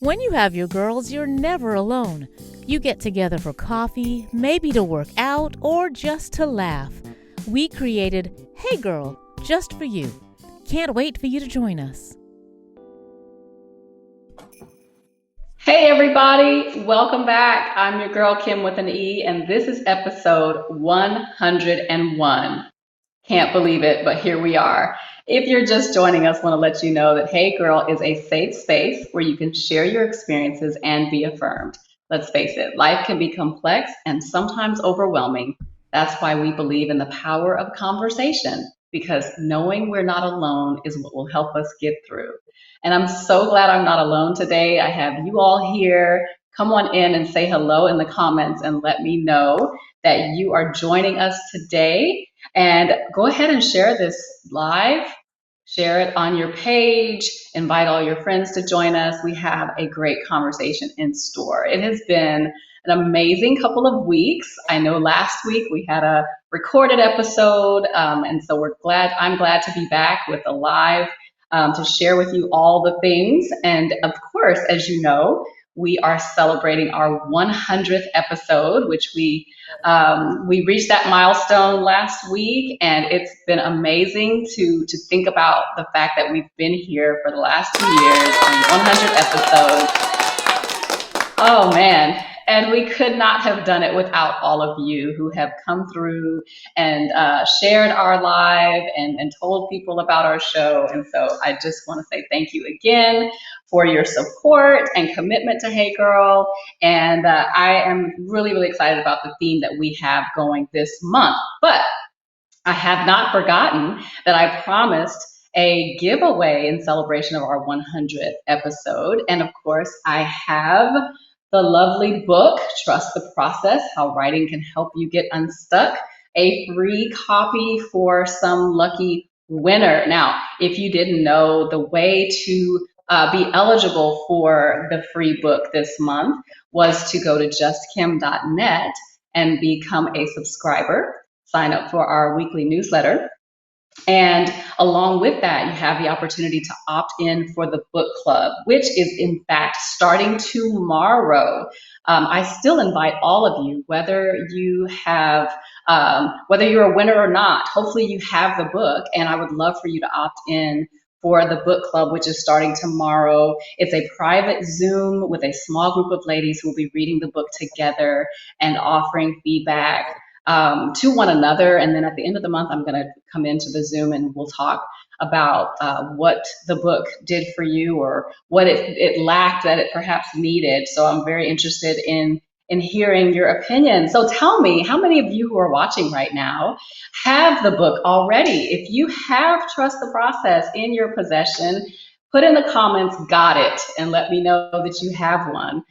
When you have your girls, you're never alone. You get together for coffee, maybe to work out, or just to laugh. We created Hey Girl, just for you. Can't wait for you to join us. Hey everybody, welcome back. I'm your girl Kim with an E, and this is episode 101. Can't believe it, but here we are. If you're just joining us, want to let you know that Hey Girl is a safe space where you can share your experiences and be affirmed. Let's face it, life can be complex and sometimes overwhelming. That's why we believe in the power of conversation, because knowing we're not alone is what will help us get through. And I'm so glad I'm not alone today. I have you all here. Come on in and say hello in the comments and let me know that you are joining us today. And go ahead and share this live, share it on your page, invite all your friends to join us. We have a great conversation in store. It has been an amazing couple of weeks. I know last week we had a recorded episode, and so I'm glad to be back with a live to share with you all the things. And of course, as you know, we are celebrating our 100th episode, which we reached that milestone last week, and it's been amazing to think about the fact that we've been here for the last 2 years on 100 episodes. Oh man. And we could not have done it without all of you who have come through and shared our live and told people about our show. And so I just want to say thank you again for your support and commitment to Hey Girl. And I am really, really excited about the theme that we have going this month. But I have not forgotten that I promised a giveaway in celebration of our 100th episode. And of course, I have the lovely book, Trust the Process, How Writing Can Help You Get Unstuck, a free copy for some lucky winner. Now, if you didn't know, the way to be eligible for the free book this month was to go to justkim.net and become a subscriber, sign up for our weekly newsletter. And along with that, you have the opportunity to opt in for the book club, which is in fact starting tomorrow. I still invite all of you, whether you're a winner or not, hopefully you have the book, and I would love for you to opt in for the book club, which is starting tomorrow. It's a private Zoom with a small group of ladies who will be reading the book together and offering feedback to one another. And then at the end of the month, I'm going to come into the Zoom and we'll talk about what the book did for you or what it lacked that it perhaps needed. So I'm very interested in hearing your opinion. So tell me, how many of you who are watching right now have the book already? If you have Trust the Process in your possession, put in the comments, got it, and let me know that you have one.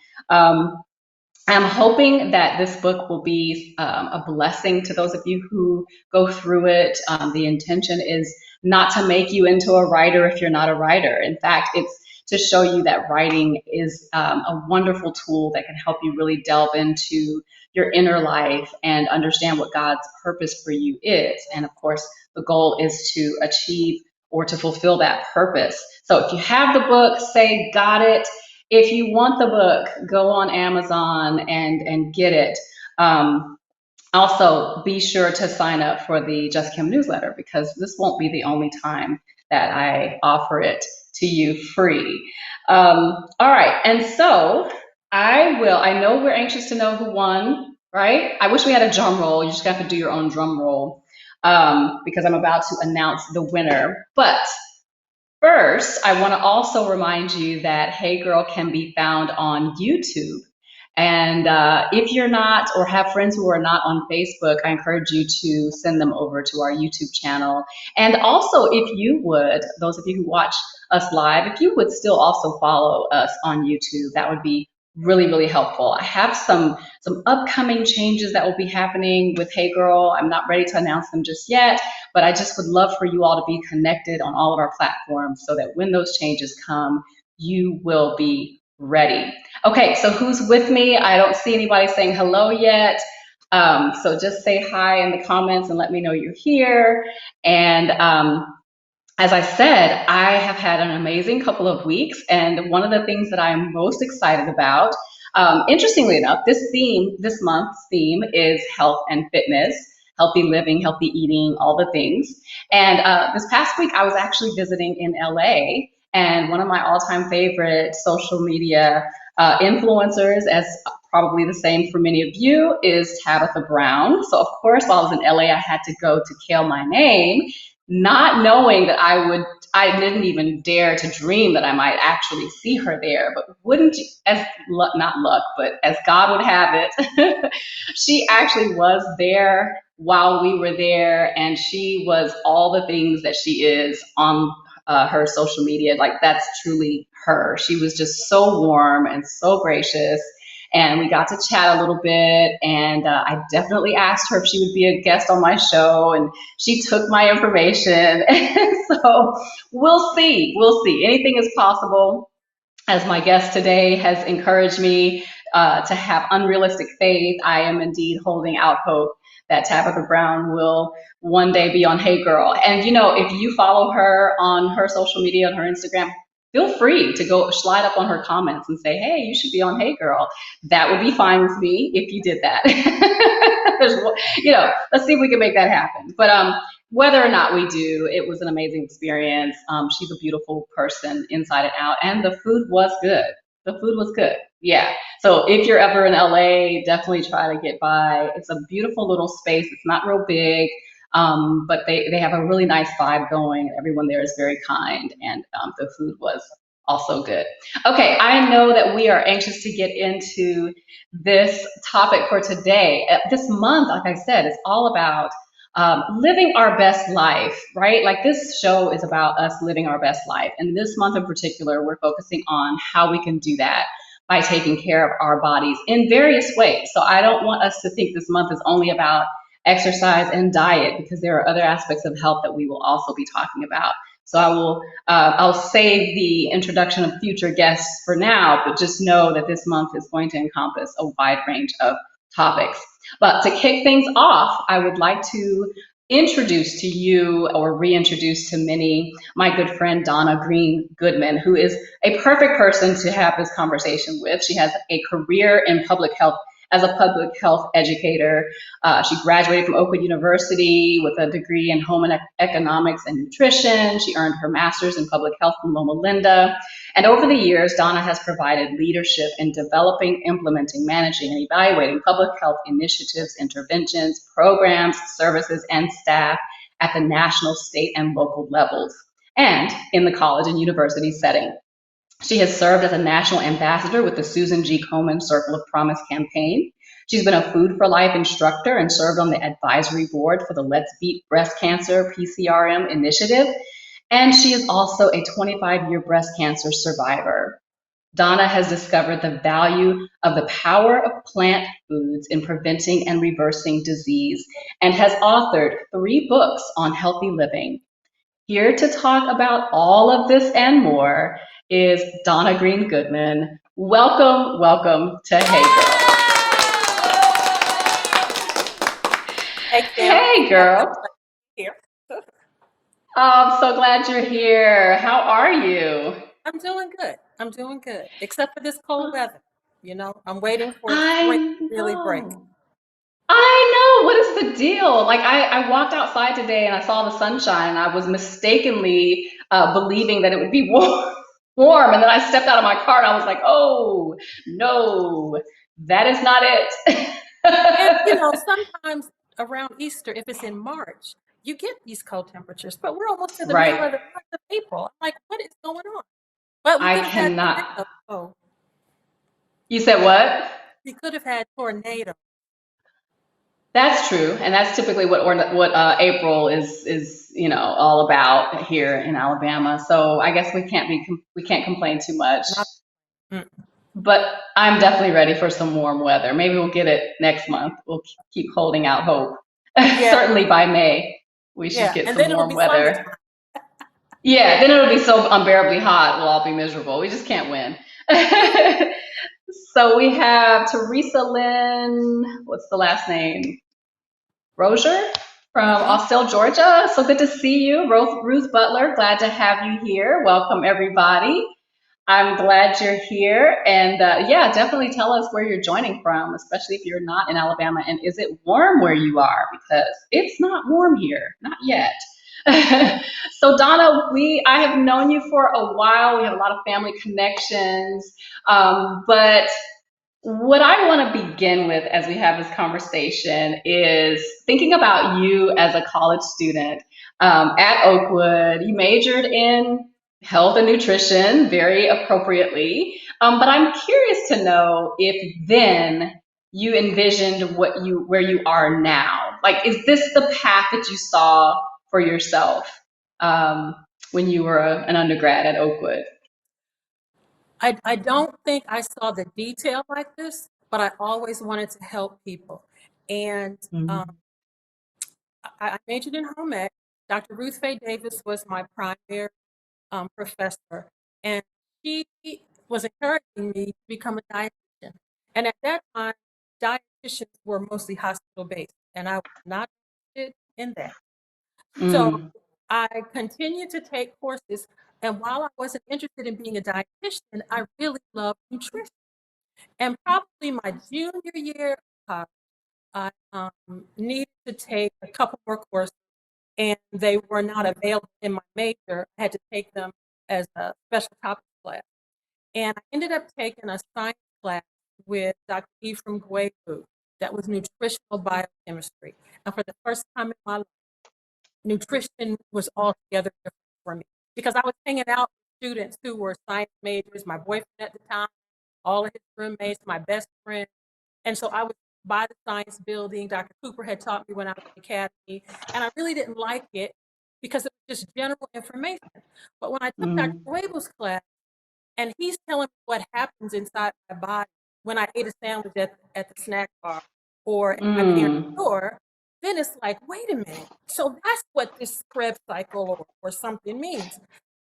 I'm hoping that this book will be a blessing to those of you who go through it. The intention is not to make you into a writer if you're not a writer. In fact, it's to show you that writing is a wonderful tool that can help you really delve into your inner life and understand what God's purpose for you is. And of course, the goal is to achieve or to fulfill that purpose. So if you have the book, say, got it. If you want the book, go on Amazon and get it. Also, be sure to sign up for the Just Kim newsletter, because this won't be the only time that I offer it to you free. All right, and so I know we're anxious to know who won, right? I wish we had a drum roll. You just have to do your own drum roll because I'm about to announce the winner. But first, I want to also remind you that Hey Girl can be found on YouTube. And if you're not or have friends who are not on Facebook, I encourage you to send them over to our YouTube channel. And also, if you would, those of you who watch us live, if you would still also follow us on YouTube, that would be really, really helpful. I have some upcoming changes that will be happening with Hey Girl. I'm not ready to announce them just yet, but I just would love for you all to be connected on all of our platforms so that when those changes come, you will be ready. Okay, so who's with me? I don't see anybody saying hello yet. So just say hi in the comments and let me know you're here. And as I said, I have had an amazing couple of weeks, and one of the things that I'm most excited about, interestingly enough, this month's theme is health and fitness, healthy living, healthy eating, all the things. And this past week, I was actually visiting in LA, and one of my all-time favorite social media influencers, as probably the same for many of you, is Tabitha Brown. So, of course, while I was in LA, I had to go to Kale My Name, not knowing that I didn't even dare to dream that I might actually see her there. But wouldn't you, as luck, not luck, but as God would have it, she actually was there while we were there, and she was all the things that she is on her social media. Like, that's truly her. She was just so warm and so gracious. And we got to chat a little bit, and I definitely asked her if she would be a guest on my show, and she took my information. So we'll see. We'll see. Anything is possible. As my guest today has encouraged me to have unrealistic faith, I am indeed holding out hope that Tabitha Brown will one day be on Hey Girl. And if you follow her on her social media, on her Instagram, feel free to go slide up on her comments and say, hey, you should be on Hey Girl. That would be fine with me if you did that. Let's see if we can make that happen. But whether or not we do, it was an amazing experience. She's a beautiful person inside and out, and the food was good. The food was good. Yeah. So if you're ever in LA, definitely try to get by. It's a beautiful little space. It's not real big, but they have a really nice vibe going. Everyone there is very kind, and the food was also good. Okay, I know that we are anxious to get into this topic for today. This month, like I said, is all about living our best life, right? Like, this show is about us living our best life. And this month in particular, we're focusing on how we can do that by taking care of our bodies in various ways. So I don't want us to think this month is only about exercise and diet, because there are other aspects of health that we will also be talking about. So I'll save the introduction of future guests for now, but just know that this month is going to encompass a wide range of topics. But to kick things off, I would like to introduce to you, or reintroduce to many, my good friend Donna Green-Goodman, who is a perfect person to have this conversation with. She has a career in public health as a public health educator. She graduated from Oakwood University with a degree in home economics and nutrition. She earned her master's in public health from Loma Linda. And over the years, Donna has provided leadership in developing, implementing, managing, and evaluating public health initiatives, interventions, programs, services, and staff at the national, state, and local levels, and in the college and university setting. She has served as a national ambassador with the Susan G. Komen Circle of Promise campaign. She's been a Food for Life instructor and served on the advisory board for the Let's Beat Breast Cancer PCRM initiative. And she is also a 25-year breast cancer survivor. Donna has discovered the value of the power of plant foods in preventing and reversing disease, and has authored 3 books on healthy living. Here to talk about all of this and more is Donna Green-Goodman. Welcome, welcome to Hey Girl. Hey girl. Here. Oh, I'm so glad you're here. How are you? I'm doing good. I'm doing good, except for this cold weather. I'm waiting for spring I to really break. know. I know. What is the deal? Like, I walked outside today and I saw the sunshine, and I was mistakenly believing that it would be warm. And then I stepped out of my car and I was like, oh, no, that is not it. And sometimes around Easter, if it's in March, you get these cold temperatures, but we're almost in the middle Right. of the month of April. I'm like, what is going on? But we I could have had cannot. tornadoes. Oh, You said what? we could have had tornadoes. That's true, and that's typically what April is all about here in Alabama. So I guess we can't complain too much. Not, mm, But I'm definitely ready for some warm weather. Maybe we'll get it next month. We'll keep holding out hope. yeah, Certainly by May, we should yeah. get And some then it'll warm be weather. summertime. Yeah, then it'll be so unbearably hot, we'll all be miserable. We just can't win. So we have Teresa Lynn, what's the last name? Rozier? from Mhm. Austell, Georgia. So good to see you, Ruth Butler. Glad to have you here. Welcome, everybody. I'm glad you're here. And yeah, definitely tell us where you're joining from, especially if you're not in Alabama. And is it warm where you are? Because it's not warm here, not yet. So Donna, I have known you for a while. We have a lot of family connections, but what I want to begin with as we have this conversation is thinking about you as a college student at Oakwood. You majored in health and nutrition very appropriately, but I'm curious to know if then you envisioned where you are now. Like, is this the path that you saw for yourself um, when you were an undergrad at Oakwood? I don't think I saw the detail like this, but I always wanted to help people. And Mm, I majored in home ec. Dr. Ruth Faye Davis was my primary professor, and she was encouraging me to become a dietitian. And at that time, dietitians were mostly hospital based, and I was not interested in that. So mm, I continued to take courses, and while I wasn't interested in being a dietitian, I really loved nutrition. And probably my junior year of college, I needed to take a couple more courses, and they were not available in my major. I had to take them as a special topic class. And I ended up taking a science class with Dr. Ephraim Gwebu that was nutritional biochemistry. And for the first time in my life, nutrition was altogether different for me because I was hanging out with students who were science majors, my boyfriend at the time, all of his roommates, my best friend. And so I was by the science building. Dr. Cooper had taught me when I was in the academy, and I really didn't like it because it was just general information. But when I took Dr. mm, Waibel's class, and he's telling me what happens inside my body when I ate a sandwich at the snack bar or at my parents' mm. store, then it's like, wait a minute. So that's what this Krebs cycle or something means.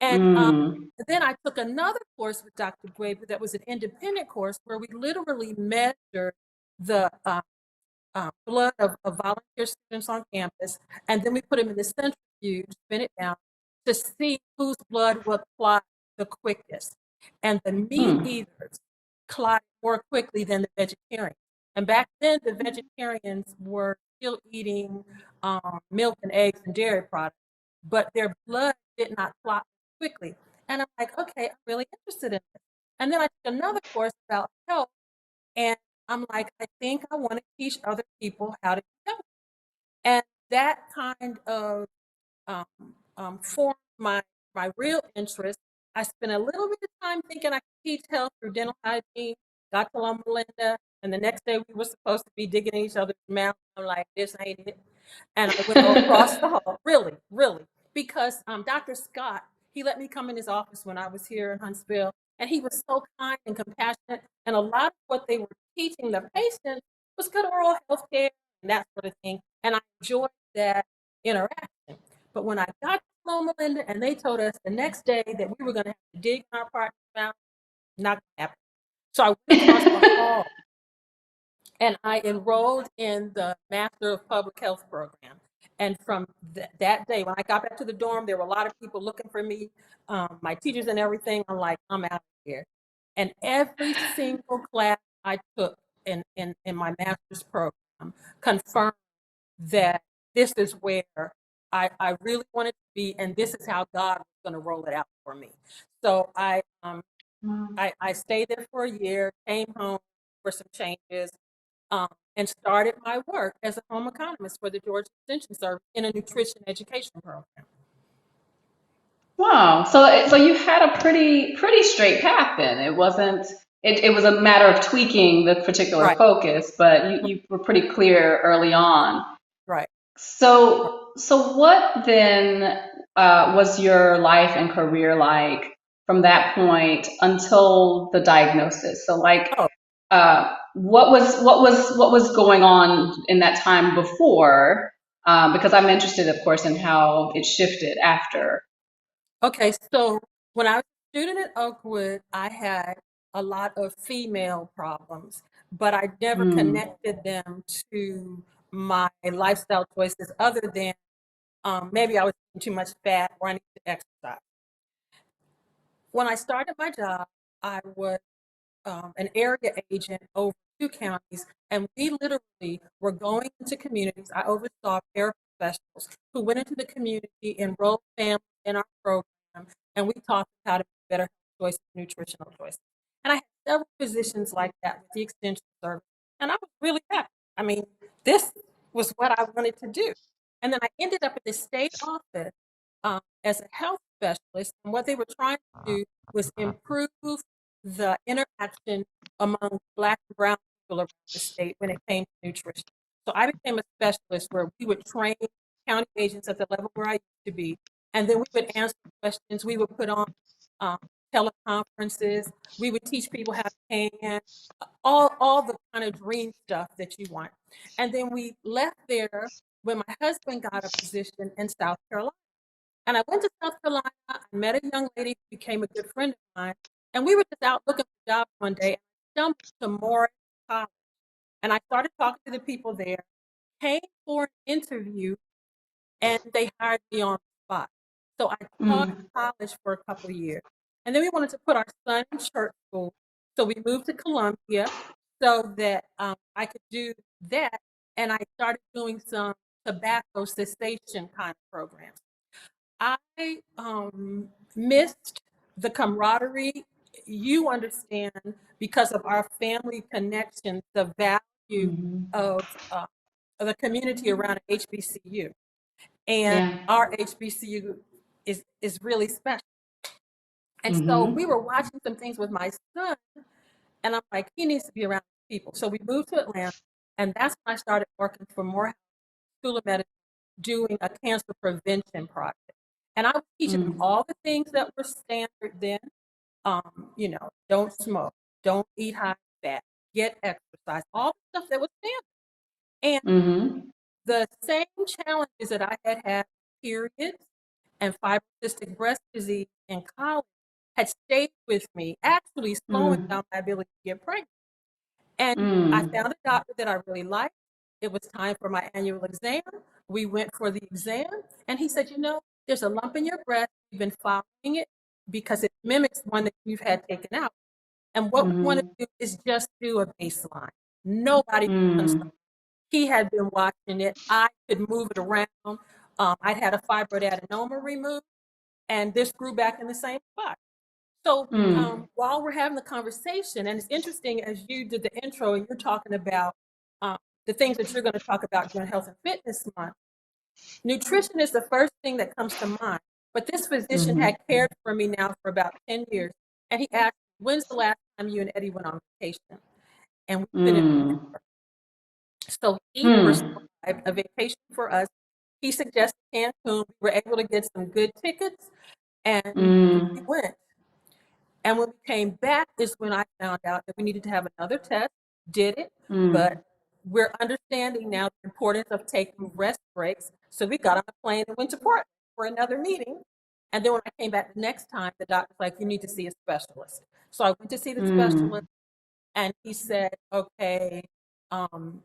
And Mm, then I took another course with Dr. Graber that was an independent course where we literally measured the blood of volunteer students on campus, and then we put them in the centrifuge, spin it down, to see whose blood would clot the quickest. And the meat mm, eaters clot more quickly than the vegetarians. And back then, the vegetarians were still eating milk and eggs and dairy products, but their blood did not clot quickly. And I'm like, okay, I'm really interested in this. And then I took another course about health, and I'm like, I think I want to teach other people how to be healthy. And that kind of um, formed my real interest. I spent a little bit of time thinking I could teach health through dental hygiene. Got to Loma Linda, and the next day we were supposed to be digging in each other's mouth. I'm like, this ain't it. And I went across the hall, really, really, because Dr. Scott, he let me come in his office when I was here in Huntsville, and he was so kind and compassionate. And a lot of what they were teaching the patients was good oral health care and that sort of thing. And I enjoyed that interaction. But when I got to Loma Linda and they told us the next day that we were going to have to dig in our partner's mouth, not going to happen. So I went across the hall and I enrolled in the Master of Public Health program. And from that day, when I got back to the dorm, there were a lot of people looking for me, my teachers and everything. I'm like, I'm out of here. And every single class I took in my master's program confirmed that this is where I really wanted to be, and this is how God was going to roll it out for me. So I stayed there for a year, came home for some changes, and started my work as a home economist for the Georgia Extension Service in a nutrition education program. Wow. So you had a pretty straight path then. It was a matter of tweaking the particular Right, focus, but you were pretty clear early on. right. So what then was your life and career like from that point until the diagnosis? So like Oh, what was going on in that time before? Because I'm interested, of course, in how it shifted after. okay. So when I was a student at Oakwood, I had a lot of female problems, but I never Mm, connected them to my lifestyle choices other than maybe I was eating too much fat or I need to exercise. When I started my job, I was an area agent over 2 counties, and we literally were going into communities. I oversaw paraprofessionals who went into the community, enrolled families in our program, and we taught them how to make better health choices, nutritional choices. And I had several positions like that with the Extension Service, and I was really happy. I mean, this was what I wanted to do. And then I ended up at the state office as a health specialist, and what they were trying to do was improve the interaction among Black and Brown people around the state when it came to nutrition. So I became a specialist where we would train county agents at the level where I used to be, and then we would answer questions. We would put on um, teleconferences. We would teach people how to can, all the kind of dream stuff that you want. And then we left there when my husband got a position in South Carolina. And I went to South Carolina. I met a young lady who became a good friend of mine. And we were just out looking for jobs one day. And I stumbled to Morris College. And I started talking to the people there, came for an interview, and they hired me on the spot. So I taught Mm. college for a couple of years. And then we wanted to put our son in church school. So we moved to Columbia so that I could do that. And I started doing some tobacco cessation kind of programs. I missed the camaraderie. You understand, because of our family connections, the value Mhm. of the community around HBCU. And Yeah. our HBCU is really special. And so we Mhm. were watching some things with my son, and I'm like, he needs to be around people. So we moved to Atlanta, and that's when I started working for Morehouse School of Medicine, doing a cancer prevention project. And I was teaching them Mm. all the things that were standard then. Don't smoke, don't eat high fat, get exercise, all the stuff that was standard. And Mhm. the same challenges that I had had with periods and fibrocystic breast disease in college had stayed with me, actually slowing Mm. down my ability to get pregnant. And I Mm. found a doctor that I really liked. It was time for my annual exam. We went for the exam, and he said, there's a lump in your breast. We've been following it because it mimics one that you've had taken out. And what we want to Mhm. do is just do a baseline. Nobody can Mm. He had been watching it. I could move it around. I'd had a fibroid adenoma removed, and this grew back in the same spot. So Mm. while we're having the conversation, and it's interesting as you did the intro and you're talking about the things that you're going to talk about during Health and Fitness Month, nutrition is the first thing that comes to mind. But this physician Mhm. had cared for me now for about 10 years. And he asked, when's the last time you and Eddie went on vacation? And we couldn't Mm. remember. So he Mm. prescribed a vacation for us. He suggested Cancun. We were able to get some good tickets, and we Mm. went. And when we came back is when I found out that we needed to have another test, did it, but Mm. we're understanding now the importance of taking rest breaks. So we got on a plane and went to Portland for another meeting. And then when I came back the next time, the doctor's like, you need to see a specialist. So I went to see the specialist, Mm. and he said, okay,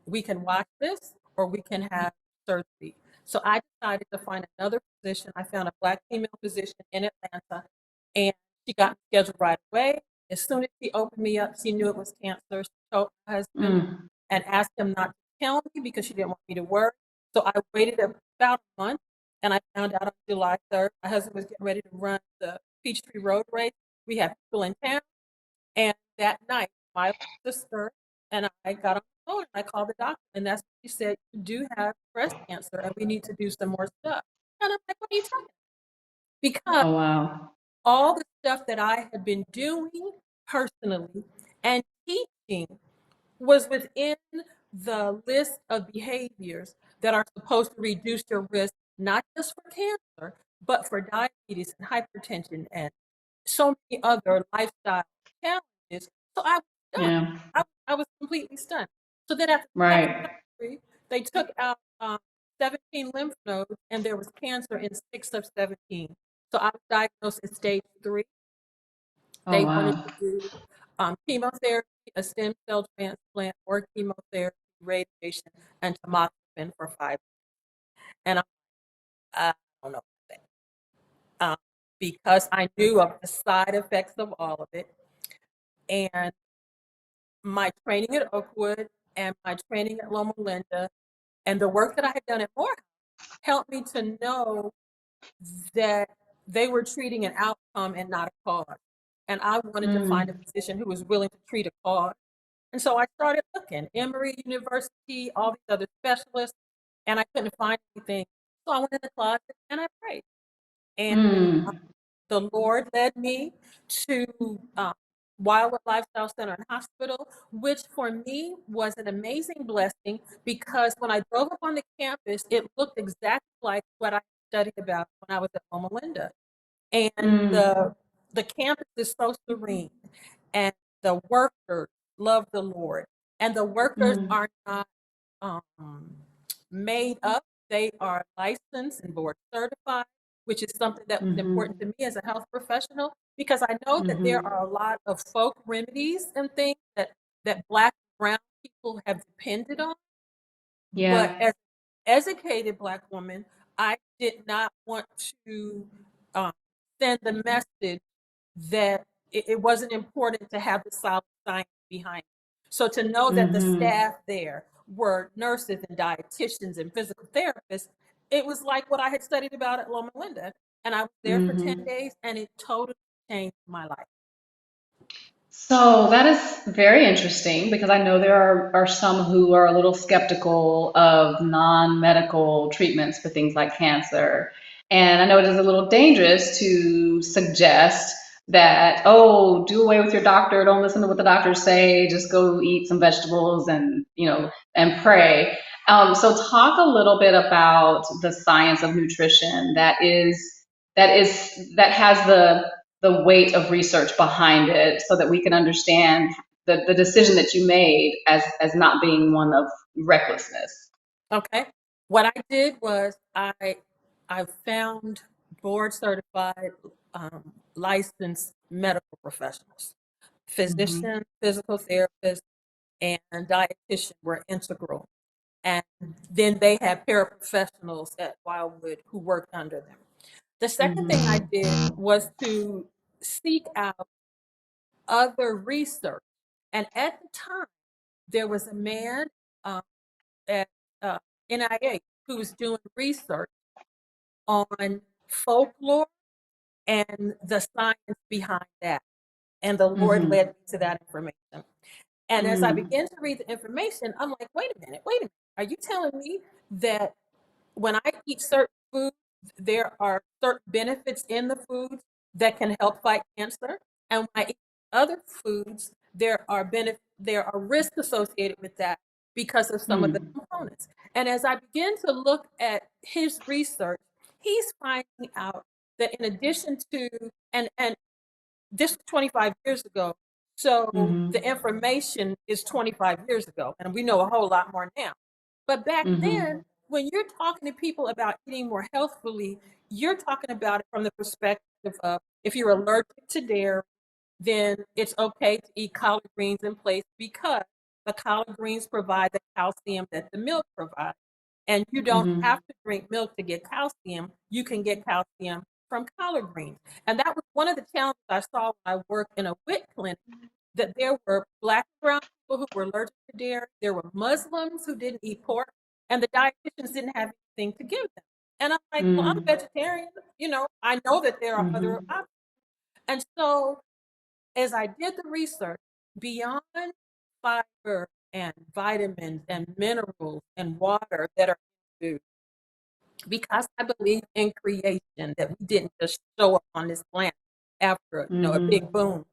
we can watch this or we can have surgery. So I decided to find another physician. I found a Black female physician in Atlanta, and she got me scheduled right away. As soon as she opened me up, she knew it was cancer. She told my husband Mm. and asked him not to tell me because she didn't want me to work. So I waited about a month, and I found out on July 3rd. My husband was getting ready to run the Peachtree Road Race. We had people in town. And that night, my sister and I got on the phone and I called the doctor, and that's what she said, you do have breast cancer and we need to do some more stuff. And I'm like, what are you talking about? Because Oh wow. all the stuff that I had been doing personally and teaching was within the list of behaviors that are supposed to reduce your risk, not just for cancer, but for diabetes and hypertension and so many other lifestyle challenges. So I was stunned. Yeah. I was completely stunned. So then after the second Right. surgery, they took out 17 lymph nodes, and there was cancer in 6 of 17. So I was diagnosed at stage 3. Oh They wanted wow. to do chemotherapy, a stem cell transplant, or chemotherapy, radiation, and tamoxifen. ibuprofen for 5 and I don't know that. Because I knew of the side effects of all of it. And my training at Oakwood and my training at Loma Linda and the work that I had done at Morehouse helped me to know that they were treating an outcome and not a cause. And I wanted to find a Mm. physician who was willing to treat a cause. And so I started looking, Emory University, all these other specialists, and I couldn't find anything. So I went in the closet and I prayed. And Mm. the Lord led me to Wildwood Lifestyle Center and Hospital, which for me was an amazing blessing because when I drove up on the campus, it looked exactly like what I studied about when I was at Loma Linda. And Mm. the campus is so serene, and the workers love the Lord, and the workers Mm. are not um, made up. They are licensed and board certified, which is something that was important Mhm. to me as a health professional because I know that there Mhm. are a lot of folk remedies and things that Black and brown people have depended on. But Yeah. as an educated Black woman, I did not want to um, send the message that it wasn't important to have the solid science behind it. So to know that the Mhm. staff there were nurses and dietitians and physical therapists, it was like what I had studied about at Loma Linda. And I was there for 10 Mhm. days and it totally changed my life. So that is very interesting because I know there are some who are a little skeptical of non-medical treatments for things like cancer. And I know it is a little dangerous to suggest that, oh, do away with your doctor, don't listen to what the doctors say, just go eat some vegetables and, and pray. So talk a little bit about the science of nutrition that has the weight of research behind it so that we can understand the decision that you made as not being one of recklessness. Okay. What I did was I found board certified licensed medical professionals. Mhm. Physician, physical therapist, and dietitian were integral. And then they had paraprofessionals at Wildwood who worked under them. The second thing I Mhm. did was to seek out other research. And at the time, there was a man um, at uh, NIH who was doing research on folklore and the science behind that. And the Lord led Mhm. me to that information. And as I Mm. began to read the information, I'm like, wait a minute. Are you telling me that when I eat certain foods, there are certain benefits in the foods that can help fight cancer? And when I eat other foods, there are risks associated with that because of some of the Mm. components. And as I begin to look at his research, he's finding out that in addition to and this was 25 years ago. So the Mhm. information is 25 years ago, and we know a whole lot more now. But back then, Mhm. when you're talking to people about eating more healthfully, you're talking about it from the perspective of if you're allergic to dairy, then it's okay to eat collard greens in place because the collard greens provide the calcium that the milk provides. And you don't have Mhm. to drink milk to get calcium. You can get calcium from collard greens. And that was one of the challenges I saw when I worked in a WIC clinic, that there were Black and brown people who were allergic to dairy. There were Muslims who didn't eat pork, and the dietitians didn't have anything to give them. And I'm like, well, I'm a Mm. vegetarian. I know that there are other Mhm. options. And so as I did the research, beyond fiber and vitamins and minerals and water that are in food, because I believe in creation, that we didn't just show up on this planet after a big Mhm. boom.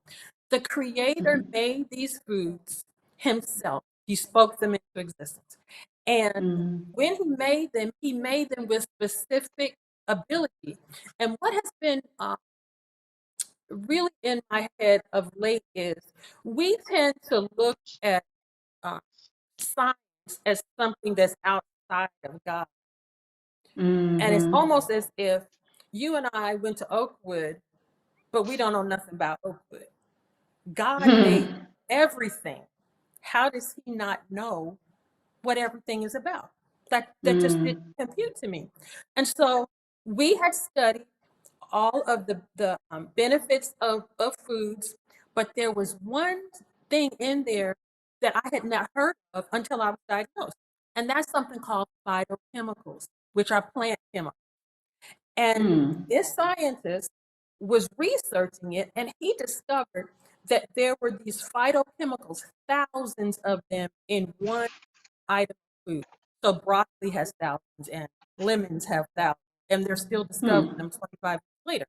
The creator Mhm. made these foods himself. He spoke them into existence. And Mhm. when he made them with specific ability. And what has been really in my head of late is we tend to look at uh, science as something that's outside of God. And it's Mhm. almost as if you and I went to Oakwood, but we don't know nothing about Oakwood. God made Mhm. everything. How does he not know what everything is about? That just didn't Mm. compute to me. And so we had studied all of the benefits of foods, but there was one thing in there that I had not heard of until I was diagnosed. And that's something called phytochemicals, which are plant chemicals. And Mm. this scientist was researching it, and he discovered that there were these phytochemicals, thousands of them in one item of food. So broccoli has thousands, and lemons have thousands, and they're still discovering Mm. them 25 years later.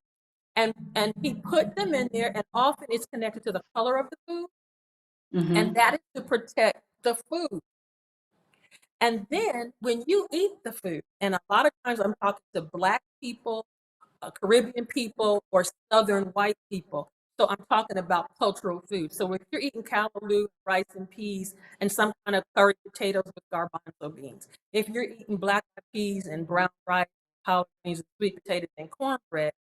And he put them in there, and often it's connected to the color of the food, and Mm-hmm. that is to protect the food. And then when you eat the food, and a lot of times I'm talking to Black people, Caribbean people, or Southern white people. So I'm talking about cultural food. So if you're eating callaloo, rice and peas, and some kind of curry potatoes with garbanzo beans, if you're eating black eyed peas and brown rice, collard greens, and sweet potatoes and cornbread,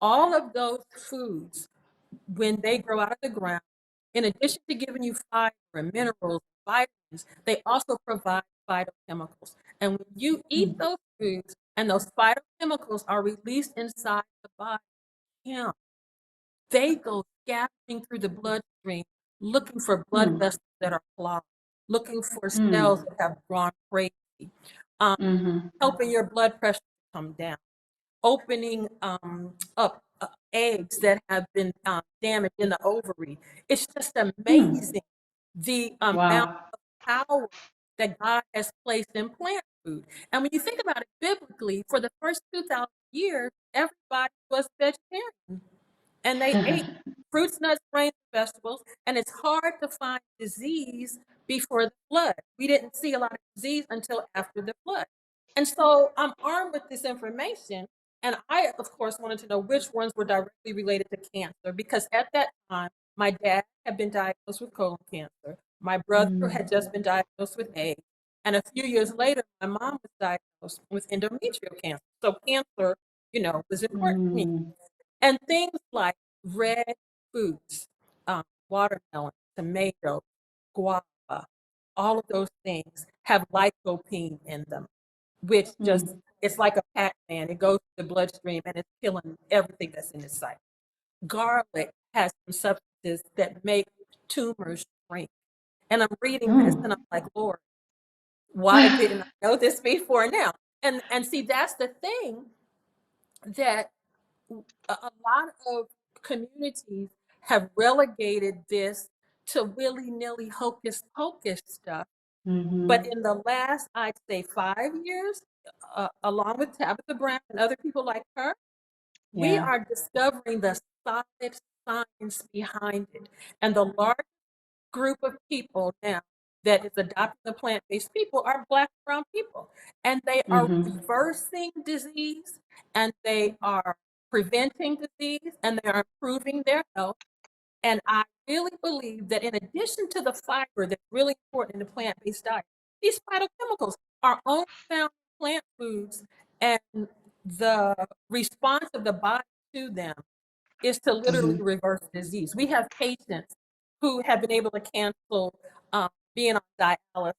all of those foods, when they grow out of the ground, in addition to giving you fiber and minerals, vitamins, they also provide phytochemicals. And when you eat Mm. those foods and those phytochemicals are released inside the body, yeah, they go scattering through the bloodstream, looking for blood Mm. vessels that are clogged, looking for cells Mm. that have gone crazy, um, Mm-hmm. helping your blood pressure to come down, opening up eggs that have been damaged in the ovary. It's just Mm. amazing the amount Wow. of power that God has placed in plant food. And when you think about it biblically, for the first 2,000 years, everybody was vegetarian and they ate fruits, nuts, grains, and vegetables. And it's hard to find disease before the flood. We didn't see a lot of disease until after the flood. And so I'm armed with this information. And I, of course, wanted to know which ones were directly related to cancer because at that time, my dad had been diagnosed with colon cancer. My brother had Mm. just been diagnosed with AIDS. And a few years later, my mom was diagnosed with endometrial cancer. So cancer, was important to me. Mm. And things like red foods, watermelon, tomato, guava, all of those things have lycopene in them, which just, Mm. it's like a Pac-Man. It goes to the bloodstream and it's killing everything that's in its sight. Garlic has some substances that make tumors shrink. And I'm reading this and I'm Mm. like, Lord, why didn't I know this before now? And see, that's the thing that a lot of communities have relegated this to willy-nilly hocus pocus stuff. But Mm-hmm. in the last, I'd say 5 years, along with Tabitha Brown and other people like her, we Yeah. are discovering the solid science behind it. And the large group of people now that is adopting the plant-based people are Black and brown people. And they are Mm-hmm. reversing disease and they are preventing disease and they are improving their health. And I really believe that in addition to the fiber that's really important in the plant-based diet, these phytochemicals are only found in plant foods and the response of the body to them is to literally Mm-hmm. reverse disease. We have patients who have been able to cancel being on dialysis.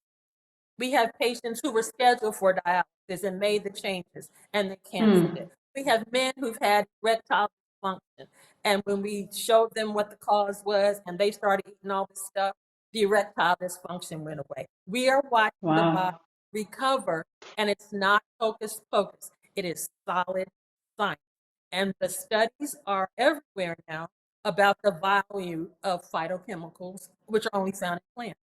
We have patients who were scheduled for dialysis and made the changes and they canceled it. Mm. We have men who've had erectile dysfunction. And when we showed them what the cause was and they started eating all this stuff, the erectile dysfunction went away. We are watching the body Wow. recover, and it's not hocus pocus, it is solid science. And the studies are everywhere now about the value of phytochemicals, which are only found in plants.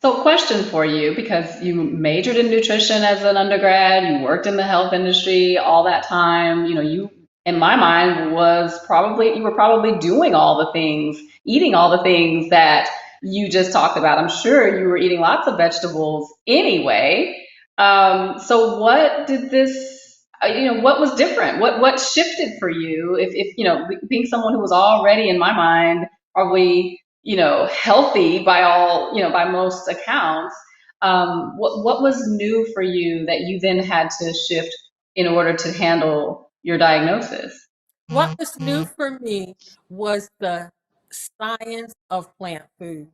So, question for you, because you majored in nutrition as an undergrad, you worked in the health industry all that time. You, in my mind, you were probably doing all the things, eating all the things that you just talked about. I'm sure you were eating lots of vegetables anyway. So, what did this, what was different? What shifted for you? If being someone who was already, in my mind, probably healthy by all, by most accounts. What was new for you that you then had to shift in order to handle your diagnosis? What was new for me was the science of plant food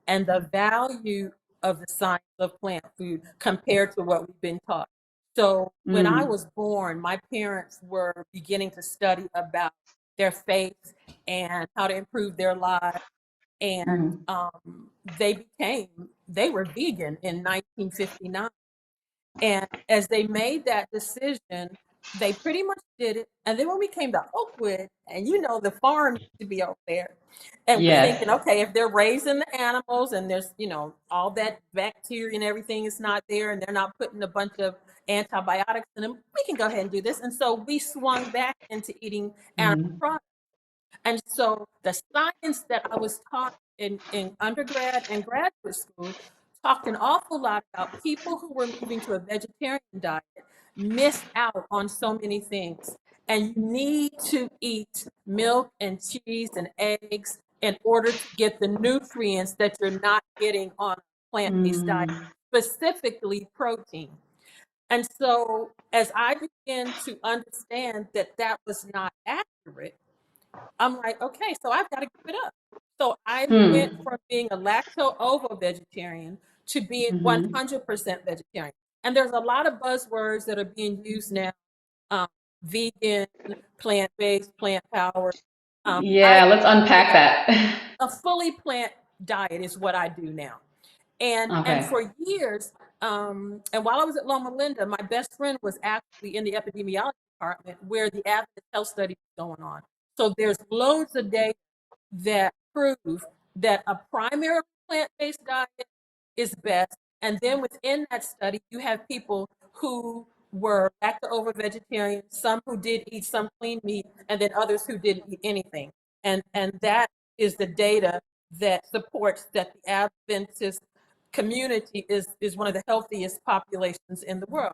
and the value of the science of plant food compared to what we've been taught. So when I Mm. was born, my parents were beginning to study about their faith and how to improve their lives. And Mm. they were vegan in 1959. And as they made that decision, they pretty much did it. And then when we came to Oakwood, and the farm used to be over there, and we're Yes. thinking, okay, if they're raising the animals and there's, all that bacteria and everything is not there, and they're not putting a bunch of antibiotics in them, we can go ahead and do this. And so we swung back into eating animal Mm. products. And so the science that I was taught in undergrad and graduate school talked an awful lot about people who were moving to a vegetarian diet missed out on so many things. And you need to eat milk and cheese and eggs in order to get the nutrients that you're not getting on a plant-based diet, Mm. specifically protein. And so as I began to understand that that was not accurate, I'm like, okay, so I've got to give it up. So I went Hmm. from being a lacto-ovo vegetarian to being Mm-hmm. 100% vegetarian. And there's a lot of buzzwords that are being used now: um, vegan, plant-based, plant-powered. I Yeah, let's unpack that. A fully plant diet is what I do now. And Okay. for years, and while I was at Loma Linda, my best friend was actually in the epidemiology department where the Adventist health study was going on. So there's loads of data that prove that a primary plant-based diet is best. And then within that study, you have people who were lacto-ovo vegetarian, some who did eat some clean meat, and then others who didn't eat anything. And that is the data that supports that the Adventist community is one of the healthiest populations in the world.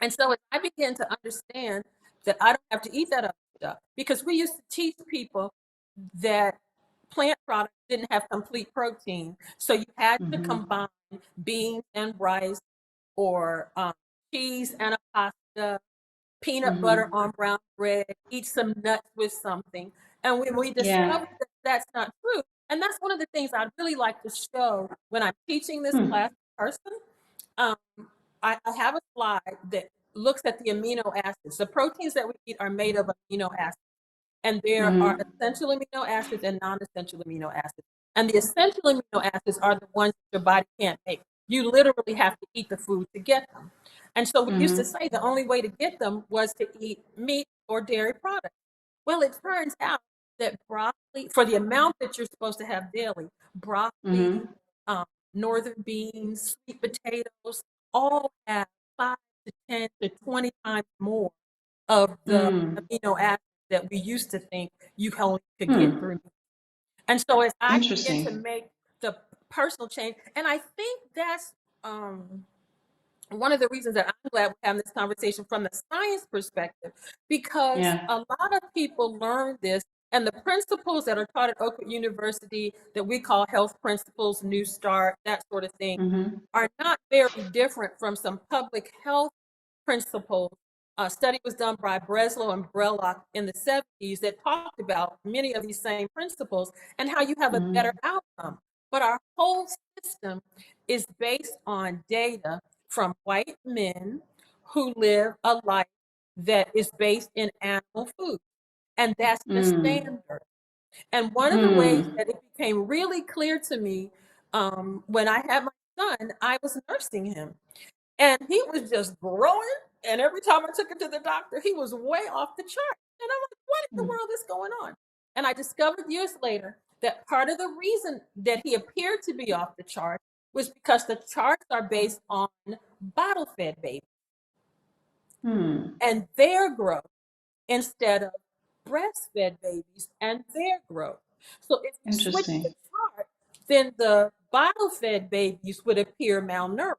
And so as I began to understand that I don't have to eat that other stuff, because we used to teach people that plant products didn't have complete protein. So you had to Mm-hmm. combine beans and rice, or cheese and a pasta, peanut butter Mm-hmm. on brown bread, eat some nuts with something. And when we Yeah. discovered that that's not true, and that's one of the things I'd really like to show when I'm teaching this Hmm. class in person. Um, I have a slide that looks at the amino acids. The proteins that we eat are made of amino acids, and there are Mm-hmm. essential amino acids and non-essential amino acids. And the essential amino acids are the ones that your body can't make. You literally have to eat the food to get them. And so we used to Mm-hmm. say the only way to get them was to eat meat or dairy products. Well, it turns out that broccoli, for the amount that you're supposed to have daily, broccoli, Mm-hmm. um, northern beans, sweet potatoes, all have 5 to 10 to 20 times more of the Mm. amino acids that we used to think you only could get Hmm. through meat. And so as I begin to Interesting. make the personal change, and I think that's um, one of the reasons that I'm glad we're having this conversation from the science perspective, because Yeah. a lot of people learn this, and the principles that are taught at Oakwood University that we call health principles, New Start, that sort of thing, Mm-hmm. are not very different from some public health principles. A study was done by Breslow and Brelock in the 70s that talked about many of these same principles and how you have a better Mm-hmm. outcome. But our whole system is based on data from white men who live a life that is based in animal food. And that's the Mm. standard. And one of the ways Hmm. that it became really clear to me, when I had my son, I was nursing him. And he was just growing. And every time I took him to the doctor, he was way off the chart. And I'm like, what in the Hmm. world is going on? And I discovered years later that part of the reason that he appeared to be off the chart was because the charts are based on bottle fed babies Hmm. and their growth instead of breastfed babies and their growth. So if you switch the Interesting. chart, then the bottle fed babies would appear malnourished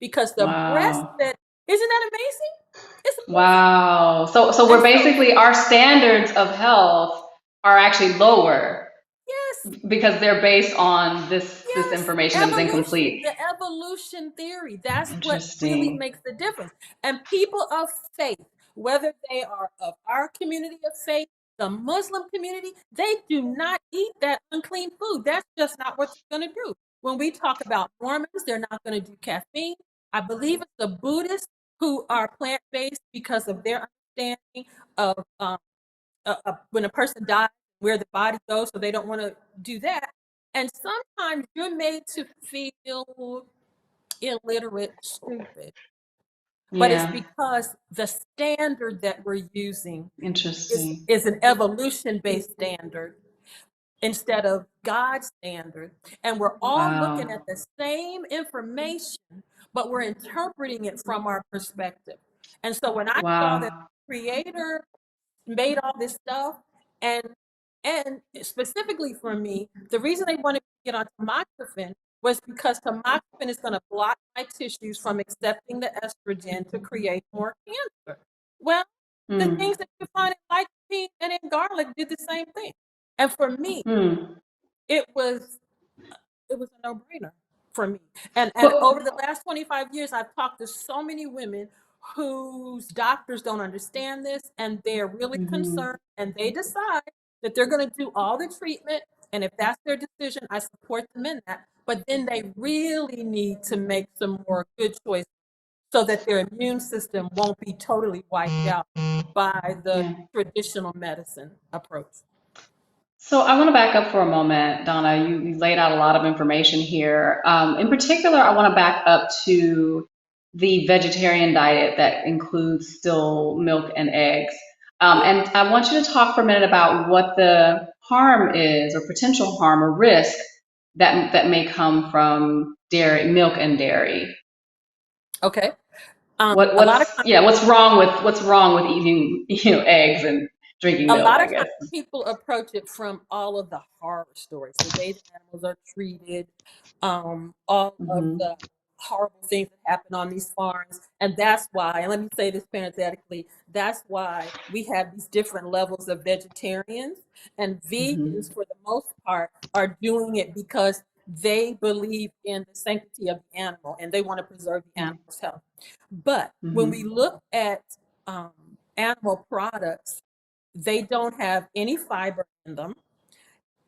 because the Wow. breastfed, isn't that amazing? It's amazing. Wow. So And we're so, basically our standards of health are actually lower yes, because they're based on this yes, information that is evolution, incomplete. the evolution theory, that's what really Interesting. makes the difference. And people of faith, whether they are of our community of faith, the Muslim community, they do not eat that unclean food. That's just not what they're going to do. When we talk about Mormons, they're not going to do caffeine. I believe it's the Buddhists who are plant-based because of their understanding of when a person dies, where the body goes, so they don't want to do that. And sometimes you're made to feel illiterate, stupid, but it's Yeah. because the standard that we're using Interesting. is an evolution-based standard instead of God's standard. And we're all looking at Wow. the same information, but we're interpreting it from our perspective. And so when I saw that Wow. the Creator made all this stuff, and specifically for me, the reason they wanted me to get on tamoxifen was because tamoxifen is going to block my tissues from accepting the estrogen to create more cancer. Well, the things Mm. that you find in lycopene and in garlic did the same thing. And for me, Mm. it was a no-brainer for me. And over the Well, last 25 years, I've talked to so many women whose doctors don't understand this, and they're really mhm. concerned, and they decide that they're going to do all the treatment. And if that's their decision, I support them in that. But then they really need to make some more good choices so that their immune system won't be totally wiped out by the Yeah. traditional medicine approach. So I want to back up for a moment, Donna. You laid out a lot of information here. In particular, I want to back up to the vegetarian diet that includes still milk and eggs. And I want you to talk for a minute about what the harm is, or potential harm or risk that may come from dairy, milk and dairy. Okay. What A lot of what's yeah, what's wrong with eating, eggs and drinking a milk, lot I of times guess. people approach it from all of the horror stories, the way the animals are treated, all of Hmm. the horrible things that happen on these farms. And that's why, and let me say this parenthetically, that's why we have these different levels of vegetarians, and Hmm. vegans, for the most part, are doing it because they believe in the sanctity of the animal and they want to preserve the animal's health. But when we Hmm. look at um, animal products, they don't have any fiber in them.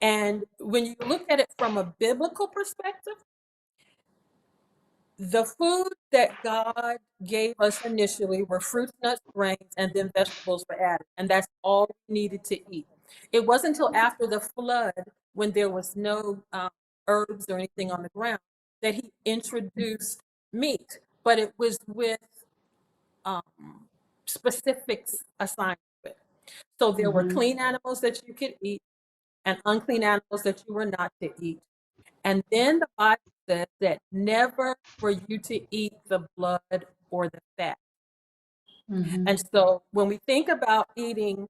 And when you look at it from a biblical perspective, the food that God gave us initially were fruits, nuts, grains, and then vegetables were added. And that's all we needed to eat. It wasn't until after the flood, when there was no herbs or anything on the ground, that he introduced meat. But it was with um, specifics assigned to it. So there were Hmm. clean animals that you could eat and unclean animals that you were not to eat. And then the Bible says that never for you to eat the blood or the fat. And Hmm. so when we think about eating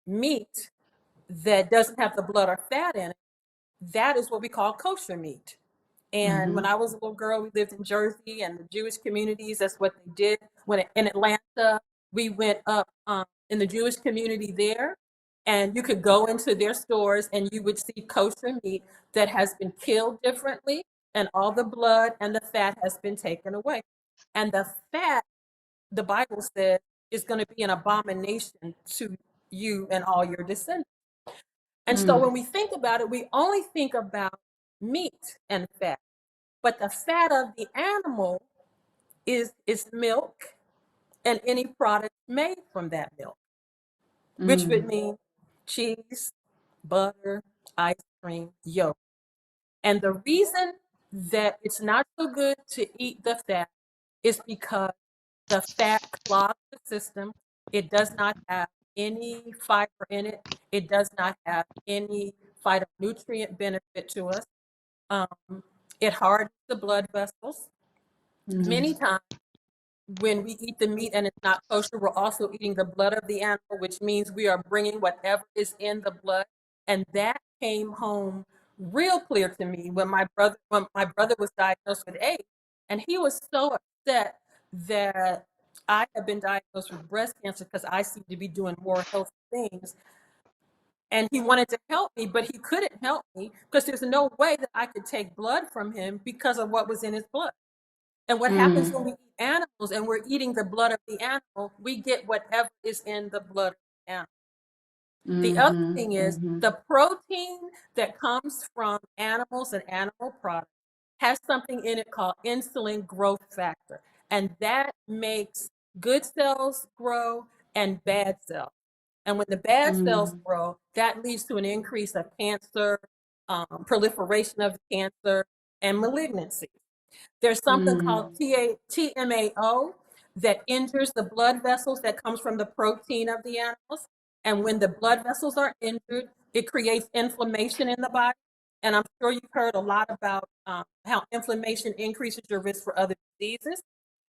meat that doesn't have the blood or fat in it, that is what we call kosher meat. And when Hmm. I was a little girl, we lived in Jersey and the Jewish communities, that's what they did. When in Atlanta, we went up in the Jewish community there, and you could go into their stores and you would see kosher meat that has been killed differently, and all the blood and the fat has been taken away. And the fat, the Bible says, is going to be an abomination to you and all your descendants. And so when Mm. we think about it, we only think about meat and fat, but the fat of the animal is milk and any product made from that milk, which would Mm. mean cheese, butter, ice cream, yolk. And the reason that it's not so good to eat the fat is because the fat clogs the system. It does not have any fiber in it. It does not have any phytonutrient benefit to us. Um, it hardens the blood vessels. Many Mm. times when we eat the meat and it's not kosher, we're also eating the blood of the animal, which means we are bringing whatever is in the blood. And that came home real clear to me when my brother was diagnosed with AIDS, and he was so upset that I had been diagnosed with breast cancer because I seemed to be doing more healthy things. And he wanted to help me, but he couldn't help me because there's no way that I could take blood from him because of what was in his blood. And what happens when we Mm. eat animals and we're eating the blood of the animal, we get whatever is in the blood of the animal. The other Mhm. thing is Mhm. the protein that comes from animals and animal products has something in it called insulin growth factor. And that makes good cells grow and bad cells. And when the bad cells Mm, grow, that leads to an increase of cancer, proliferation of cancer, and malignancy. There's something called mm, TMAO that injures the blood vessels that comes from the protein of the animals. And when the blood vessels are injured, it creates inflammation in the body. And I'm sure you've heard a lot about how inflammation increases your risk for other diseases.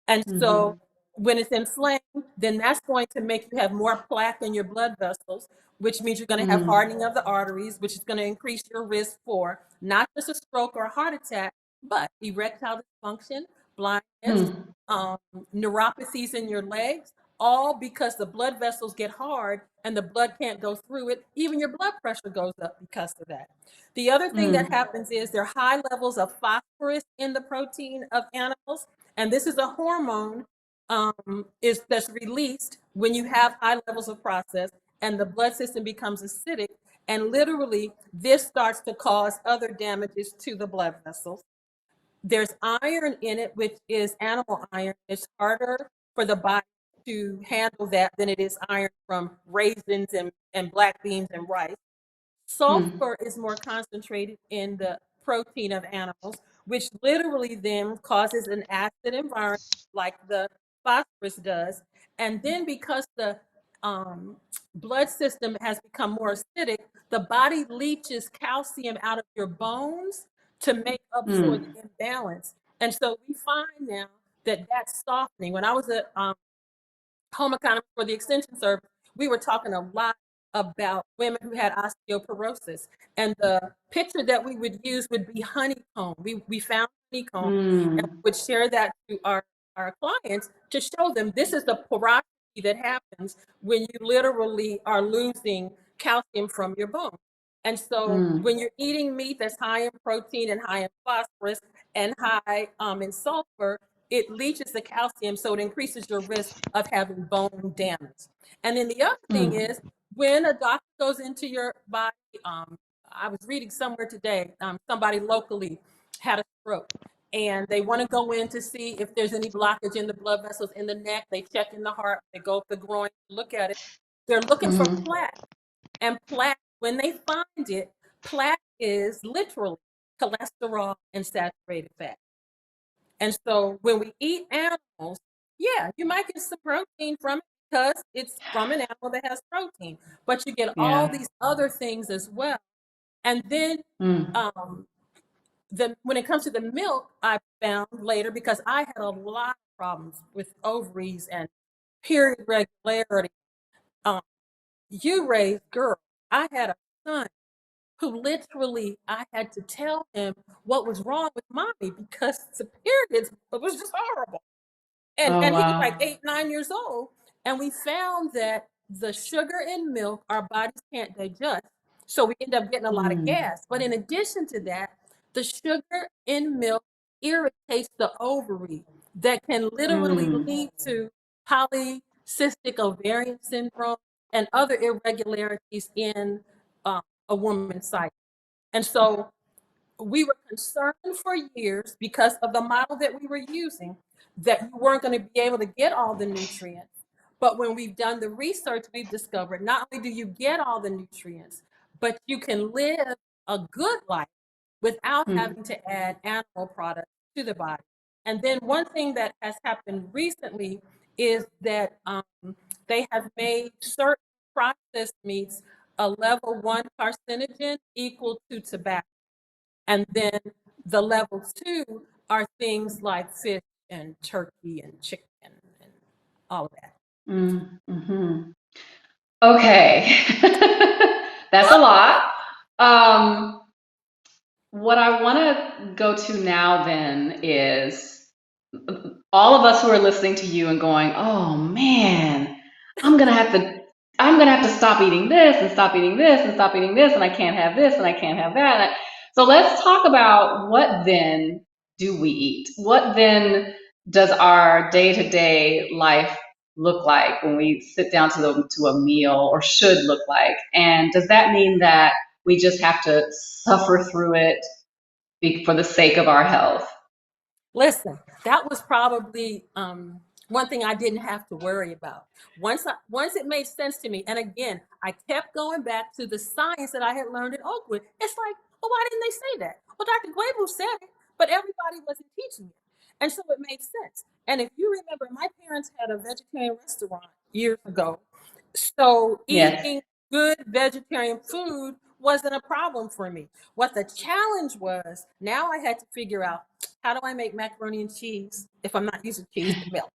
And so mhm, when it's inflamed, then that's going to make you have more plaque in your blood vessels, which means you're going to have mm, hardening of the arteries, which is going to increase your risk for not just a stroke or a heart attack, but erectile dysfunction, blindness, mm, um, neuropathies in your legs, all because the blood vessels get hard and the blood can't go through it. Even your blood pressure goes up because of that. The other thing that mm, happens is there are high levels of phosphorus in the protein of animals, and this is a hormone is that's released when you have high levels of process and the blood system becomes acidic. And literally, this starts to cause other damages to the blood vessels. There's iron in it, which is animal iron. It's harder for the body to handle that than it is iron from raisins and black beans and rice. mm, Sulfur is more concentrated in the protein of animals, which literally then causes an acid environment like the phosphorus does. And then because the blood system has become more acidic, the body leaches calcium out of your bones to make up for the mm, imbalance. And so we find now that that's softening. When I was a home economist for the extension service, we were talking a lot about women who had osteoporosis. And the picture that we would use would be honeycomb. We found honeycomb and we mm, would share that to our clients to show them this is the porosity that happens when you literally are losing calcium from your bone. And so mm, when you're eating meat that's high in protein and high in phosphorus and high in sulfur, it leaches the calcium, so it increases your risk of having bone damage. And then the other thing mm, is when a doctor goes into your body, I was reading somewhere today, somebody locally had a stroke and they want to go in to see if there's any blockage in the blood vessels in the neck. They check in the heart, they go up the groin, look at it. They're looking for mhm, plaque. And plaque, when they find it, plaque is literally cholesterol and saturated fat. And so when we eat animals, yeah, you might get some protein from it because it's from an animal that has protein, but you get all yeah, these other things as well. And then mm, um, when it comes to the milk, I found later because I had a lot of problems with ovaries and period regularity. Um, you raised girl. I had a son who literally I had to tell him what was wrong with mommy because the periods it was just horrible. And oh and he was like wow, 8, 9 years old. And we found that the sugar in milk our bodies can't digest. So we end up getting a lot of mm, gas. But in addition to that, the sugar in milk irritates the ovary that can literally mm, lead to polycystic ovarian syndrome and other irregularities in a woman's cycle. And so we were concerned for years because of the model that we were using that you weren't going to be able to get all the nutrients. But when we've done the research, we've discovered not only do you get all the nutrients, but you can live a good life without mm, having to add animal products to the body. And then one thing that has happened recently is that they have made certain processed meats a level 1 carcinogen equal to tobacco. And then the level 2 are things like fish and turkey and chicken and all of that. mm, mhm. Okay, that's a lot. Um, what I want to go to now then is all of us who are listening to you and going, "Oh man, I'm gonna have to, I'm gonna have to stop eating this and stop eating this and stop eating this, and I can't have this and I can't have that." So let's talk about what then do we eat? What then does our day-to-day life look like when we sit down to a meal, or should look like? And does that mean that we just have to suffer through it for the sake of our health. Listen, that was probably one thing I didn't have to worry about. Once it made sense to me, and again, I kept going back to the science that I had learned in Oakwood. It's like, well, why didn't they say that? Well, Dr. Glaber said it, but everybody wasn't teaching it. And so it made sense. And if you remember, my parents had a vegetarian restaurant years ago. So Yes. eating good vegetarian food wasn't a problem for me. What the challenge was, now I had to figure out, how do I make macaroni and cheese if I'm not using cheese and milk?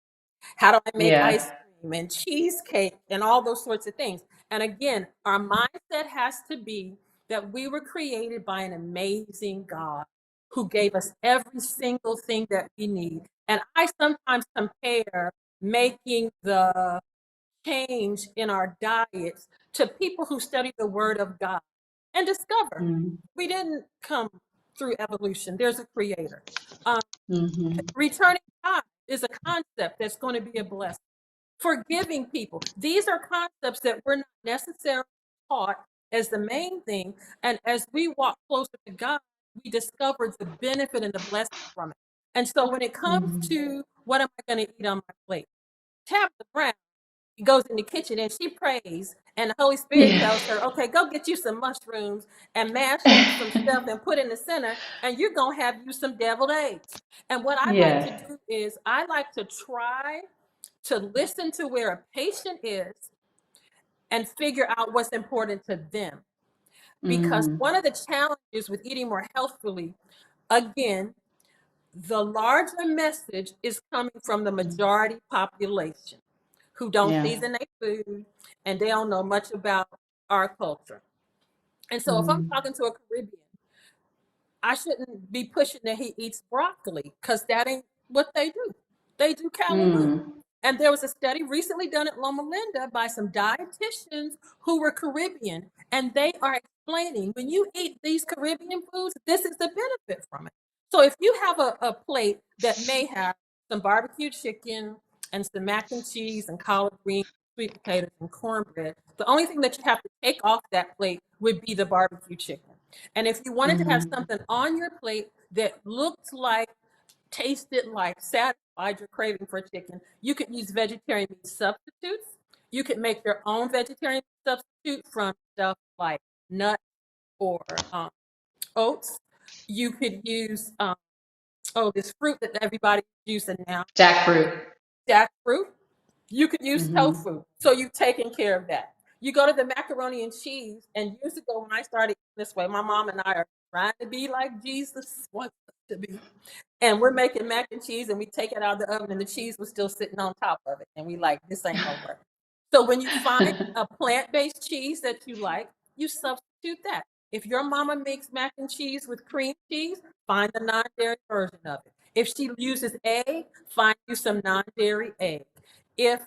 How do I make ice Yeah. cream and cheesecake and all those sorts of things? And again, our mindset has to be that we were created by an amazing God who gave us every single thing that we need. And I sometimes compare making the change in our diets to people who study the Word of God and discover Mm-hmm. we didn't come through evolution. There's a creator. Um, Mm-hmm. returning God is a concept that's going to be a blessing. Forgiving people. These are concepts that we're not necessarily taught as the main thing. And as we walk closer to God, we discover the benefit and the blessing from it. And so when it comes Mm-hmm. to what am I going to eat on my plate, Tabitha Brown goes in the kitchen and she prays, and the Holy Spirit Yeah. tells her, okay, go get you some mushrooms and mash up some stuff and put in the center, and you're going to have you some deviled eggs. And what I like to Yes. do is I like to try to listen to where a patient is and figure out what's important to them. Because Mm-hmm. one of the challenges with eating more healthfully, again, the larger message is coming from the majority population who don't Yeah. season their food and they don't know much about our culture. And so if I'm Mm-hmm. talking to a Caribbean, I shouldn't be pushing that he eats broccoli because that ain't what they do. They do callaloo. Mm. And there was a study recently done at Loma Linda by some dietitians who were Caribbean, and they are explaining when you eat these Caribbean foods, this is the benefit from it. So if you have a plate that may have some barbecue chicken and some mac and cheese and collard greens, sweet potatoes, and cornbread, the only thing that you have to take off that plate would be the barbecue chicken. And if you wanted to have Mm-hmm. something on your plate that looked like, tasted like, satisfied your craving for chicken, you could use vegetarian meat substitutes. You could make your own vegetarian substitute from stuff like nuts or oats. You could use this fruit that everybody's using now, Jackfruit. jackfruit. You could use Mm-hmm. tofu. So you've taken care of that. You go to the macaroni and cheese, and years ago when I started eating this way, my mom and I are trying to be like Jesus wants us to be. And we're making mac and cheese, and we take it out of the oven, and the cheese was still sitting on top of it. And we like, this ain't gonna work. So when you find a plant-based cheese that you like, you substitute that. If your mama makes mac and cheese with cream cheese, find the non-dairy version of it. If she uses egg, find you some non-dairy egg. If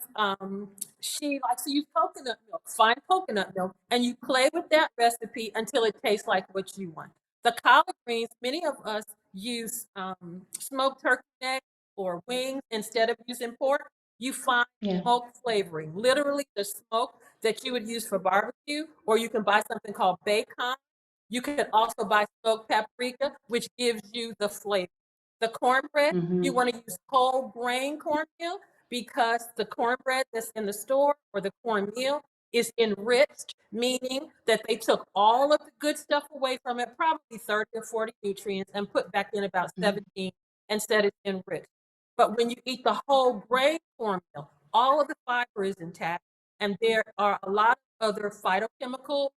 she likes to use coconut milk, find coconut milk, and you play with that recipe until it tastes like what you want. The collard greens, many of us use smoked turkey neck or wings instead of using pork. You find Yeah. smoke flavoring, literally the smoke that you would use for barbecue, or you can buy something called bacon. You can also buy smoked paprika, which gives you the flavor. The cornbread, you Mm-hmm. want to use whole grain cornmeal because the cornbread that's in the store or the cornmeal is enriched, meaning that they took all of the good stuff away from it, probably 30 or 40 nutrients, and put back in about 17 and said it's enriched. But when you eat the whole grain cornmeal, all of the fiber is intact, and there are a lot of other phytochemicals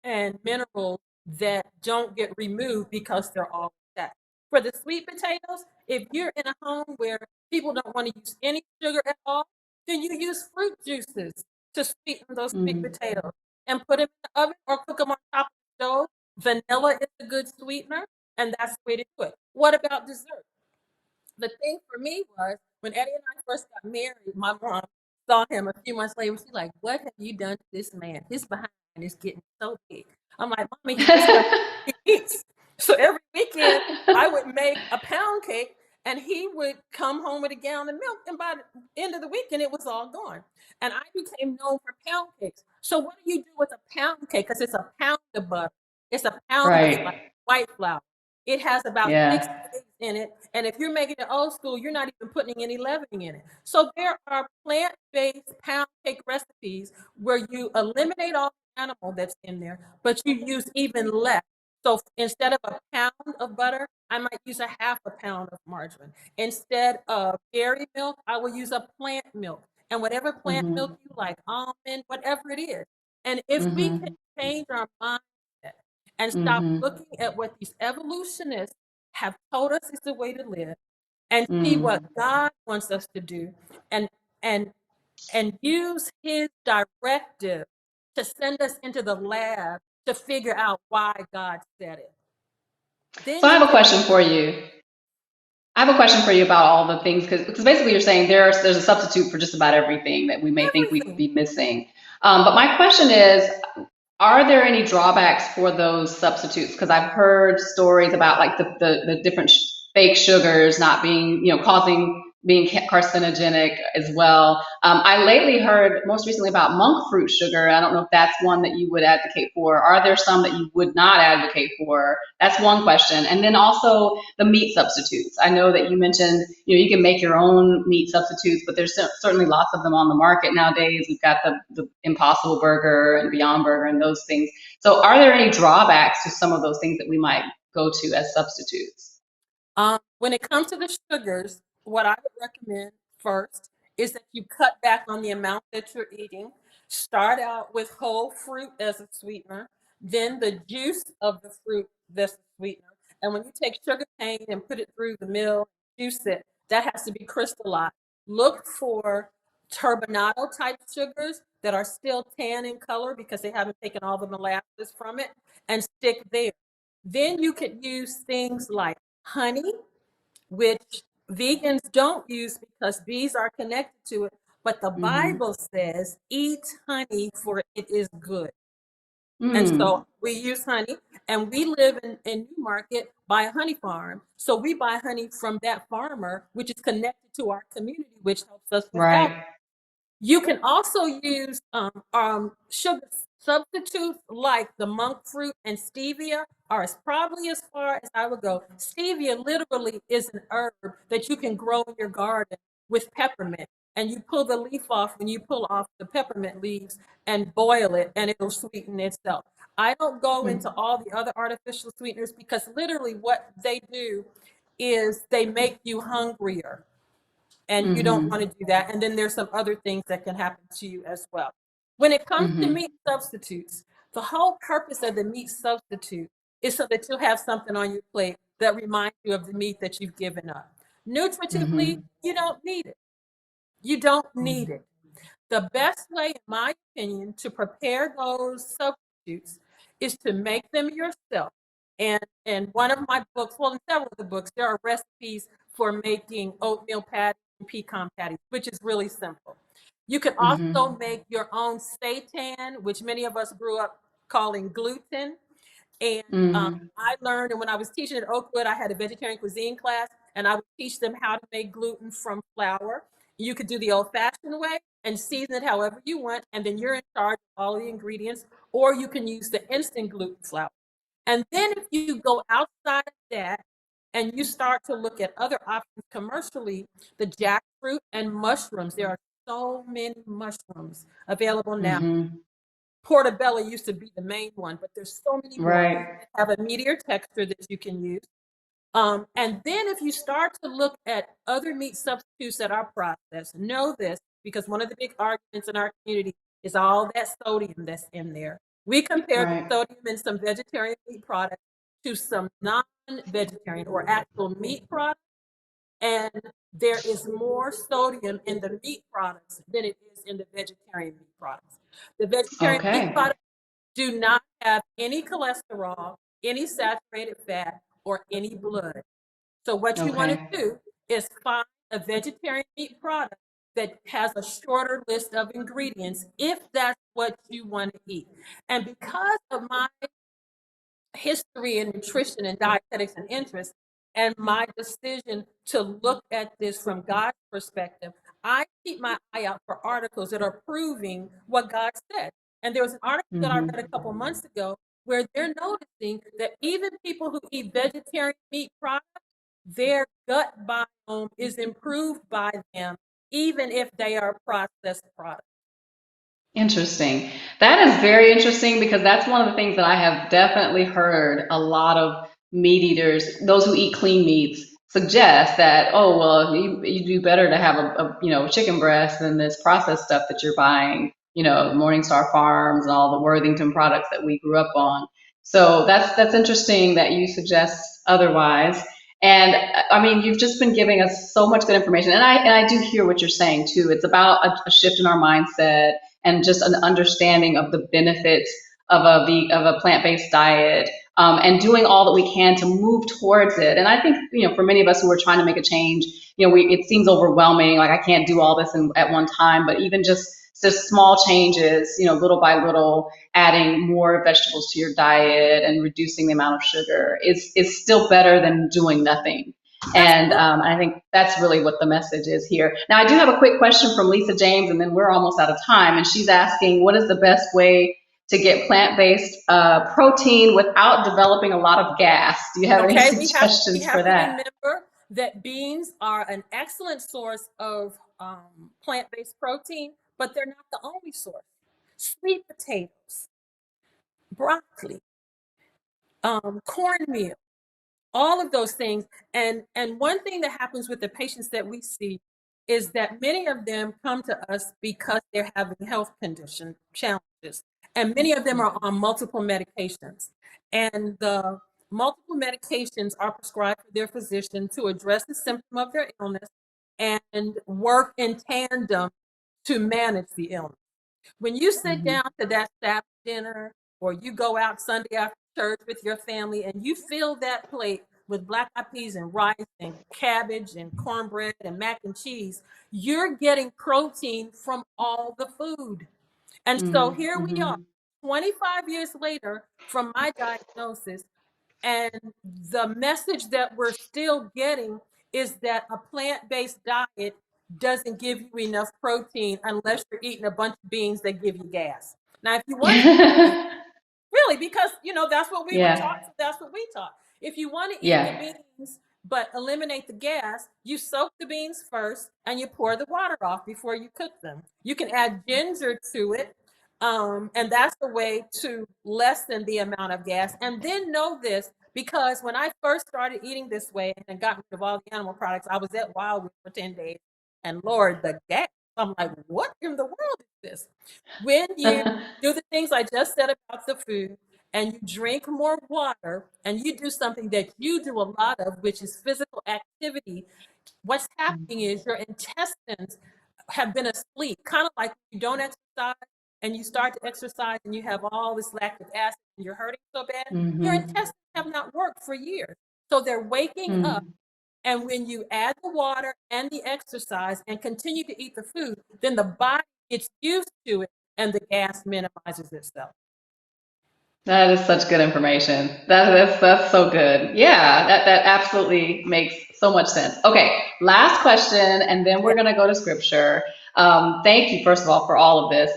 and minerals that don't get removed because they're all intact. For the sweet potatoes, if you're in a home where people don't want to use any sugar at all, then you use fruit juices to sweeten those sweet Mm-hmm. potatoes and put them in the oven or cook them on top of the stove. Vanilla is a good sweetener, and that's the way to do it. What about dessert? The thing for me was when Eddie and I first got married, my mom saw him a few months later. She's like, "What have you done to this man? His behind is getting so big." I'm like, "Mommy, he just does what he eats." So every weekend, I would make a pound cake, and he would come home with a gallon of milk, and by the end of the weekend, it was all gone. And I became known for pound cakes. So what do you do with a pound cake? Because it's a pound of butter, it's a pound of Right. white flour. It has about 6 Yeah. eggs in it. And if you're making it old school, you're not even putting any leavening in it. So there are plant-based pound cake recipes where you eliminate all the animal that's in there, but you use even less. So instead of a pound of butter, I might use a half a pound of margarine. Instead of dairy milk, I will use a plant milk. And whatever plant milk Mhm. you like, almond, whatever it is. And if we can Mhm. change our mindset and stop Mhm. looking at what these evolutionists have told us is the way to live and see what Mm. God wants us to do and and and use his directive to send us into the lab to figure out why God said it. So Then I you have a can question for you. I have a question for you about all the things because basically you're saying there's a substitute for just about everything that we may think we'd everything. be missing. But my question is, are there any drawbacks for those substitutes? Because I've heard stories about like the different fake sugars not being, causing being carcinogenic as well. I lately heard most recently about monk fruit sugar. I don't know if that's one that you would advocate for. Are there some that you would not advocate for? That's one question. And then also the meat substitutes. I know that you mentioned, you can make your own meat substitutes, but there's certainly lots of them on the market nowadays. We've got the Impossible Burger and Beyond Burger and those things. So are there any drawbacks to some of those things that we might go to as substitutes? When it comes to the sugars, what I would recommend first is that you cut back on the amount that you're eating. Start out with whole fruit as a sweetener, then the juice of the fruit that's a sweetener. And when you take sugar cane and put it through the mill, juice it, that has to be crystallized. Look for turbinado type sugars that are still tan in color because they haven't taken all the molasses from it and stick there. Then you could use things like honey, which vegans don't use because bees are connected to it. But the Mm-hmm. Bible says, eat honey, for it is good. And so Mm. we use honey, and we live in Newmarket by a honey farm. So we buy honey from that farmer, which is connected to our community, which helps us with allergies. Right. You can also use sugar substitutes like the monk fruit and stevia are probably as far as I would go. Stevia literally is an herb that you can grow in your garden with peppermint. And you pull the leaf off when you pull off the peppermint leaves and boil it, and it'll sweeten itself. I don't go into Mm. all the other artificial sweeteners because literally what they do is they make you hungrier and you don't want to Mm-hmm. do that. And then there's some other things that can happen to you as well. When it comes to Mm-hmm. meat substitutes, the whole purpose of the meat substitute is so that you'll have something on your plate that reminds you of the meat that you've given up. Nutritively, Mm-hmm. you don't need it. You don't need it. The best way, in my opinion, to prepare those substitutes is to make them yourself. And in one of my books, well, in several of the books, there are recipes for making oatmeal patties and pecan patties, which is really simple. You can Mm-hmm. also make your own seitan, which many of us grew up calling gluten. And Mm-hmm. I learned, and when I was teaching at Oakwood, I had a vegetarian cuisine class, and I would teach them how to make gluten from flour. You could do the old fashioned way and season it however you want, and then you're in charge of all the ingredients, or you can use the instant gluten flour. And then if you go outside of that and you start to look at other options commercially, the jackfruit and mushrooms, there are so many mushrooms available now. Mm-hmm. Portobello used to be the main one, but there's so many more Right. that have a meatier texture that you can use. And then if you start to look at other meat substitutes that are processed, know this because one of the big arguments in our community is all that sodium that's in there. We compare the Right. sodium in some vegetarian meat products to some non-vegetarian or actual meat products, and there is more sodium in the meat products than it is in the vegetarian meat products. The vegetarian meat Okay. products do not have any cholesterol, any saturated fat, or any blood. So what you want to Okay. do is find a vegetarian meat product that has a shorter list of ingredients if that's what you want to eat. And because of my history in nutrition and dietetics and interest, and my decision to look at this from God's perspective, I keep my eye out for articles that are proving what God said. And there was an article that I read a Mm-hmm. couple months ago where they're noticing that even people who eat vegetarian meat products, their gut biome is improved by them, even if they are processed products. Interesting. That is very interesting because that's one of the things that I have definitely heard a lot of meat eaters, those who eat clean meats, suggest that, oh, well, you do better to have chicken breast than this processed stuff that you're buying, Morningstar Farms and all the Worthington products that we grew up on. So that's interesting that you suggest otherwise. And I mean, you've just been giving us so much good information, and I do hear what you're saying too. It's about a shift in our mindset and just an understanding of the benefits of a plant-based diet, and doing all that we can to move towards it. And I think, for many of us who are trying to make a change, it seems overwhelming, like I can't do all this at one time, but even just small changes, little by little, adding more vegetables to your diet and reducing the amount of sugar is still better than doing nothing. And I think that's really what the message is here. Now, I do have a quick question from Lisa James, and then we're almost out of time. And she's asking, what is the best way to get plant-based protein without developing a lot of gas? Do you have any Okay, suggestions for to that? remember that beans are an excellent source of plant-based protein, but they're not the only source. Sweet potatoes, broccoli, cornmeal, all of those things. And one thing that happens with the patients that we see is that many of them come to us because they're having health condition challenges, and many of them are on multiple medications. And the multiple medications are prescribed for their physician to address the symptom of their illness and work in tandem to manage the illness. When you sit Mhm. down to that Sabbath dinner, or you go out Sunday after church with your family and you fill that plate with black eyed peas and rice and cabbage and cornbread and mac and cheese, you're getting protein from all the food. And so Mhm. here we are, Mhm. 25 years later from my diagnosis, and the message that we're still getting is that a plant-based diet doesn't give you enough protein unless you're eating a bunch of beans that give you gas. Now, if you want to eat the beans, really, because that's what we were Yeah. taught. That's what we taught. If you want to eat the Yeah. beans but eliminate the gas, you soak the beans first and you pour the water off before you cook them. You can add ginger to it, and that's the way to lessen the amount of gas. And then know this, because when I first started eating this way and got rid of all the animal products, I was at Wildwood for 10 days. And Lord, the gas, I'm like, what in the world is this? When you do the things I just said about the food, and you drink more water, and you do something that you do a lot of, which is physical activity, what's happening is your intestines have been asleep, kind of like you don't exercise and you start to exercise and you have all this lactic acid and you're hurting so bad. Your Mhm. intestines have not worked for years. So they're waking up. Mhm. And when you add the water and the exercise and continue to eat the food, then the body gets used to it and the gas minimizes itself. That is such good information. That's so good. Yeah, that absolutely makes so much sense. Okay, last question, and then we're Yeah. gonna go to scripture. Thank you, first of all, for all of this.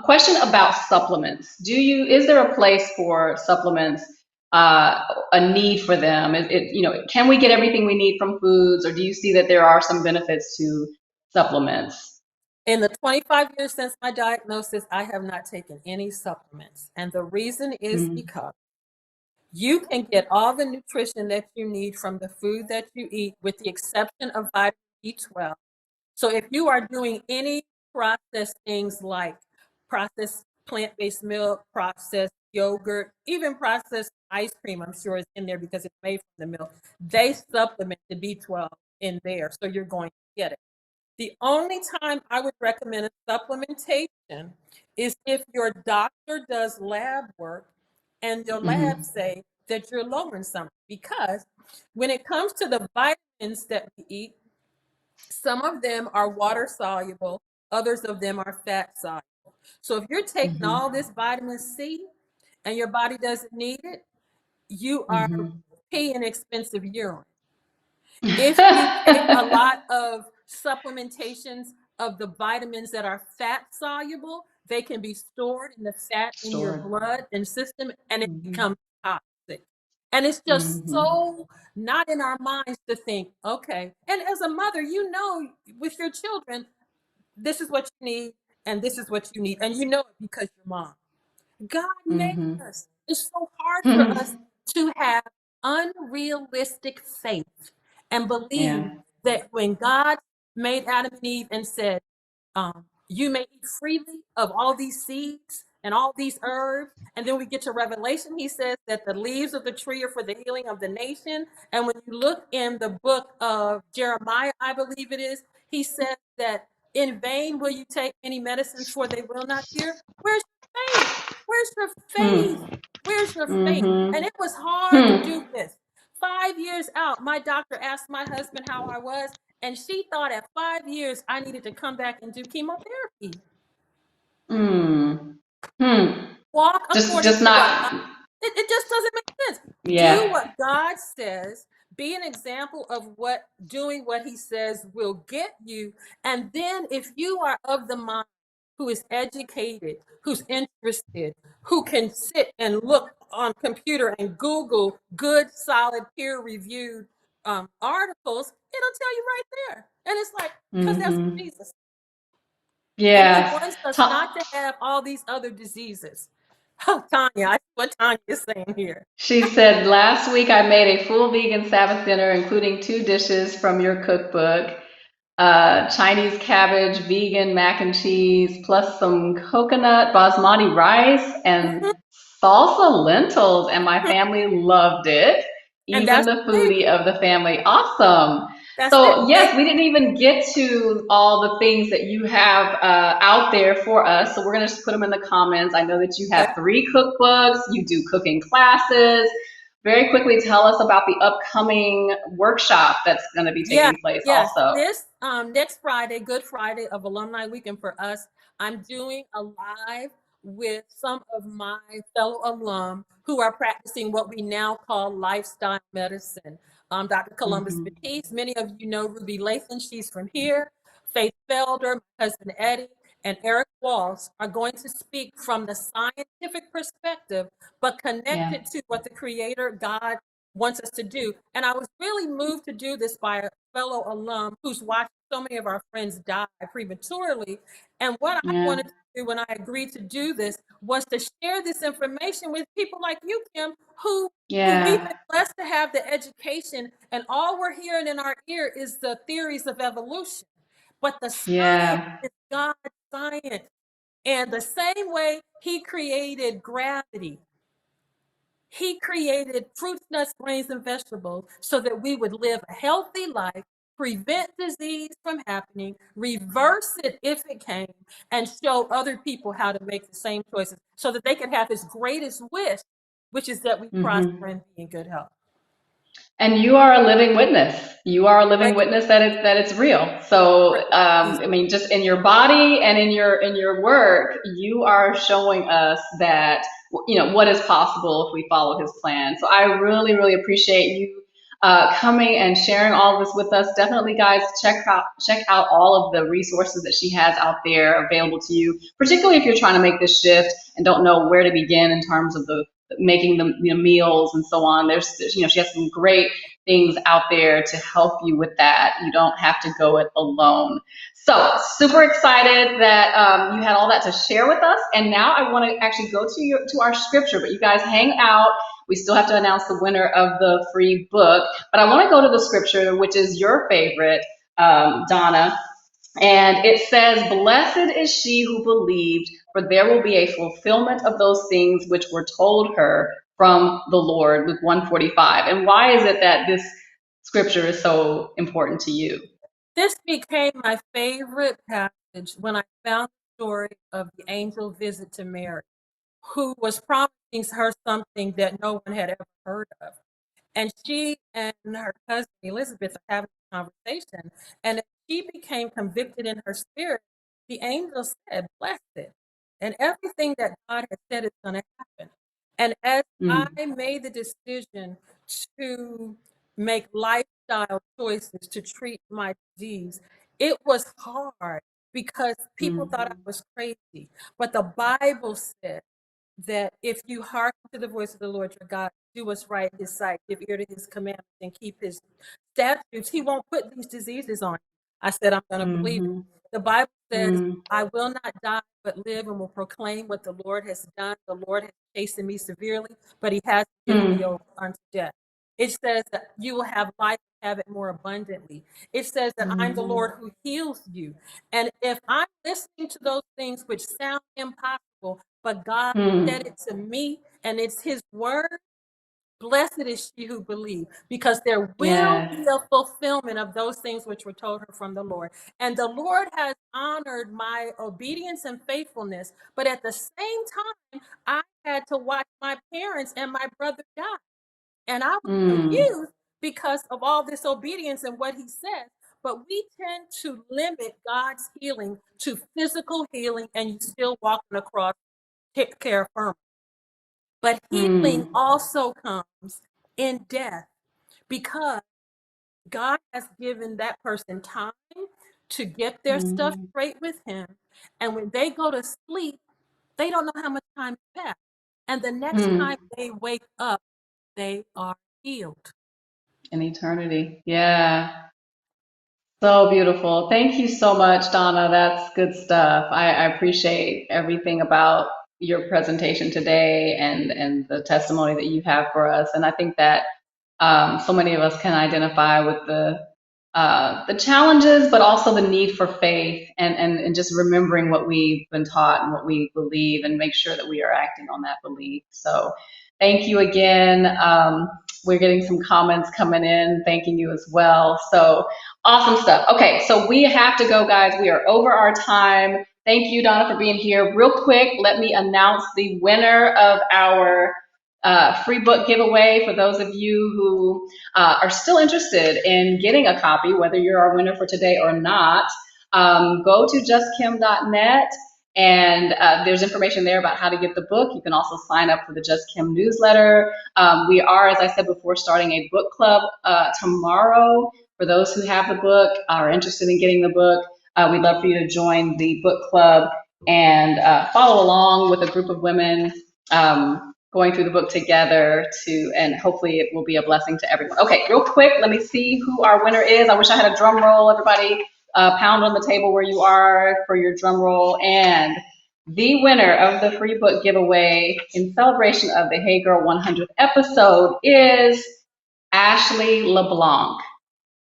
Question about supplements. Is there a place for supplements? A need for them? Can we get everything we need from foods, or do you see that there are some benefits to supplements? In the 25 years since my diagnosis, I have not taken any supplements. And the reason is Mm-hmm. because you can get all the nutrition that you need from the food that you eat, with the exception of vitamin B12. So if you are doing any processed things like processed plant-based milk, processed yogurt, even processed ice cream, I'm sure is in there because it's made from the milk, they supplement the B12 in there. So you're going to get it. The only time I would recommend a supplementation is if your doctor does lab work and your Mm-hmm. labs say that you're lowering something. Because when it comes to the vitamins that we eat, some of them are water soluble, others of them are fat soluble. So if you're taking Mm-hmm. all this vitamin C and your body doesn't need it, you are Mm-hmm. peeing expensive urine. If you take a lot of supplementations of the vitamins that are fat soluble, they can be stored in the fat in your Stored. blood and system, and it Mm-hmm. becomes toxic. And it's just Mm-hmm. so not in our minds to think, okay. And as a mother, you know, with your children, this is what you need, and this is what you need. And you know it because you're mom. God made Mm-hmm. us. It's so hard for Hmm. us to have unrealistic faith and believe Yeah. that when God made Adam and Eve and said, you may eat freely of all these seeds and all these herbs. And then we get to Revelation, he says that the leaves of the tree are for the healing of the nation. And when you look in the book of Jeremiah, I believe it is, he says that in vain will you take any medicines, for they will not cure. Where's your faith? Where's your faith? Hmm. Where's your faith? And Mm-hmm. it was hard to Hmm. do this. 5 years out, my doctor asked my husband how I was, and she thought at 5 years I needed to come back and do chemotherapy. Hmm. Hmm. Walk according Just to what not. it just doesn't make sense. Do Yeah. what God says, be an example of what doing what he says will get you. And then if you are of the mind who is educated, who's interested, who can sit and look on computer and Google good, solid, peer-reviewed articles, it'll tell you right there. And it's like, because that's what Mm-hmm. Jesus. And he Yes. wants us not to have all these other diseases. Oh, Tanya, I see what Tanya is saying here. She said, last week I made a full vegan Sabbath dinner, including 2 dishes from your cookbook. Chinese cabbage, vegan mac and cheese, plus some coconut basmati rice and Mhm. salsa lentils, and my family loved it. And Even that's the the thing. foodie of the family. Awesome. That's it. So, yes, we didn't even get to all the things that you have out there for us. So, we're going to just put them in the comments. I know that you have Okay. 3 cookbooks, you do cooking classes. Very quickly, tell us about the upcoming workshop that's going to be Yeah, taking place yes. also. This next Friday, Good Friday of Alumni Weekend for us, I'm doing a live with some of my fellow alum who are practicing what we now call lifestyle medicine. Dr. Columbus Mhm. Batiste, many of you know Ruby Lathan, she's from here. Faith Felder, my husband Eddie, and Eric Walsh are going to speak from the scientific perspective, but Yeah. connected to what the Creator God wants us to do. And I was really moved to do this by a fellow alum who's watched so many of our friends die prematurely. And what I Yeah. wanted to do when I agreed to do this was to share this information with people like you, Kim, who we've been Yeah. blessed to have the education, and all we're hearing in our ear is the theories of evolution. But the science Yeah. is God's science. And the same way he created gravity, he created fruits, nuts, grains, and vegetables so that we would live a healthy life, prevent disease from happening, reverse it if it came, and show other people how to make the same choices so that they can have his greatest wish, which is that we prosper Hmm. and be in good health. And you are a living witness. You are a living Praise, witness that it's real. So, praise Jesus. I mean, just in your body and in your work, you are showing us that what is possible if we follow His plan. So, I really, really appreciate you coming and sharing all of this with us. Definitely, guys, check out all of the resources that she has out there available to you. Particularly if you're trying to make this shift and don't know where to begin in terms of the making the meals and so on. There's she has some great things out there to help you with that. You don't have to go it alone. So super excited that you had all that to share with us. And now I want to actually go to our scripture, but you guys hang out. We still have to announce the winner of the free book, but I want to go to the scripture, which is your favorite, Donna. And it says, blessed is she who believed, for there will be a fulfillment of those things which were told her from the Lord, Luke 145. And why is it that this scripture is so important to you? This became my favorite passage when I found the story of the angel visit to Mary, who was promising her something that no one had ever heard of. And she and her husband Elizabeth are having a conversation. And as she became convicted in her spirit, the angel said, blessed. And everything that God has said is going to happen. And as I Mm, made the decision to make lifestyle choices to treat my disease, it was hard. because people thought I was crazy. But the Bible said that if you hearken to the voice of the Lord your God, do what's right in his sight, give ear to his commandments, and keep his statutes, he won't put these diseases on you. I said, I'm going to believe it. The Bible says, I will not die, but live and will proclaim what the Lord has done. The Lord has chastened me severely, but he hasn't given me over unto death. It says that you will have life and have it more abundantly. It says that I'm the Lord who heals you. And if I'm listening to those things which sound impossible, but God said it to me and it's his word, blessed is she who believes, because there will be a fulfillment of those things which were told her from the Lord. And the Lord has honored my obedience and faithfulness, but at the same time, I had to watch my parents and my brother die. And I was confused because of all this obedience and what he says. But we tend to limit God's healing to physical healing, and you still walking across terra firma. But healing also comes in death, because God has given that person time to get their stuff straight with him. And when they go to sleep, they don't know how much time passed. And the next time they wake up, they are healed. In eternity. Yeah. So beautiful. Thank you so much, Donna. That's good stuff. I appreciate everything about your presentation today and the testimony that you have for us. And I think that so many of us can identify with the challenges, but also the need for faith and just remembering what we've been taught and what we believe, and make sure that we are acting on that belief. So thank you again. We're getting some comments coming in, thanking you as well. So awesome stuff. Okay, so we have to go, guys. We are over our time. Thank you, Donna, for being here. Real quick, let me announce the winner of our free book giveaway. For those of you who are still interested in getting a copy, whether you're our winner for today or not, go to justkim.net, and there's information there about how to get the book. You can also sign up for the Just Kim newsletter. We are, as I said before, starting a book club tomorrow. For those who have the book, are interested in getting the book, we'd love for you to join the book club and follow along with a group of women going through the book together, and hopefully it will be a blessing to everyone. Okay, real quick, let me see who our winner is. I wish I had a drum roll. Everybody, pound on the table where you are for your drum roll. And the winner of the free book giveaway in celebration of the Hey Girl 100th episode is Ashley LeBlanc.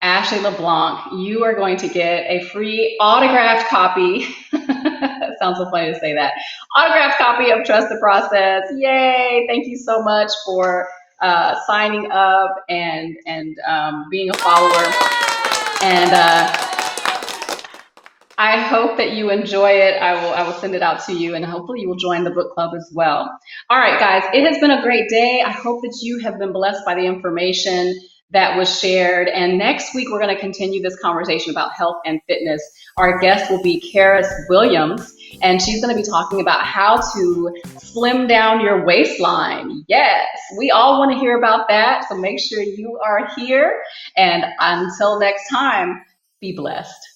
Ashley LeBlanc, you are going to get a free autographed copy. It sounds so funny to say that. Autographed copy of Trust the Process. Yay! Thank you so much for signing up and being a follower. And I hope that you enjoy it. I will send it out to you, and hopefully you will join the book club as well. All right, guys, it has been a great day. I hope that you have been blessed by the information that was shared. And next week, we're going to continue this conversation about health and fitness. Our guest will be Karis Williams, and she's going to be talking about how to slim down your waistline. Yes, we all want to hear about that. So make sure you are here. And until next time, be blessed.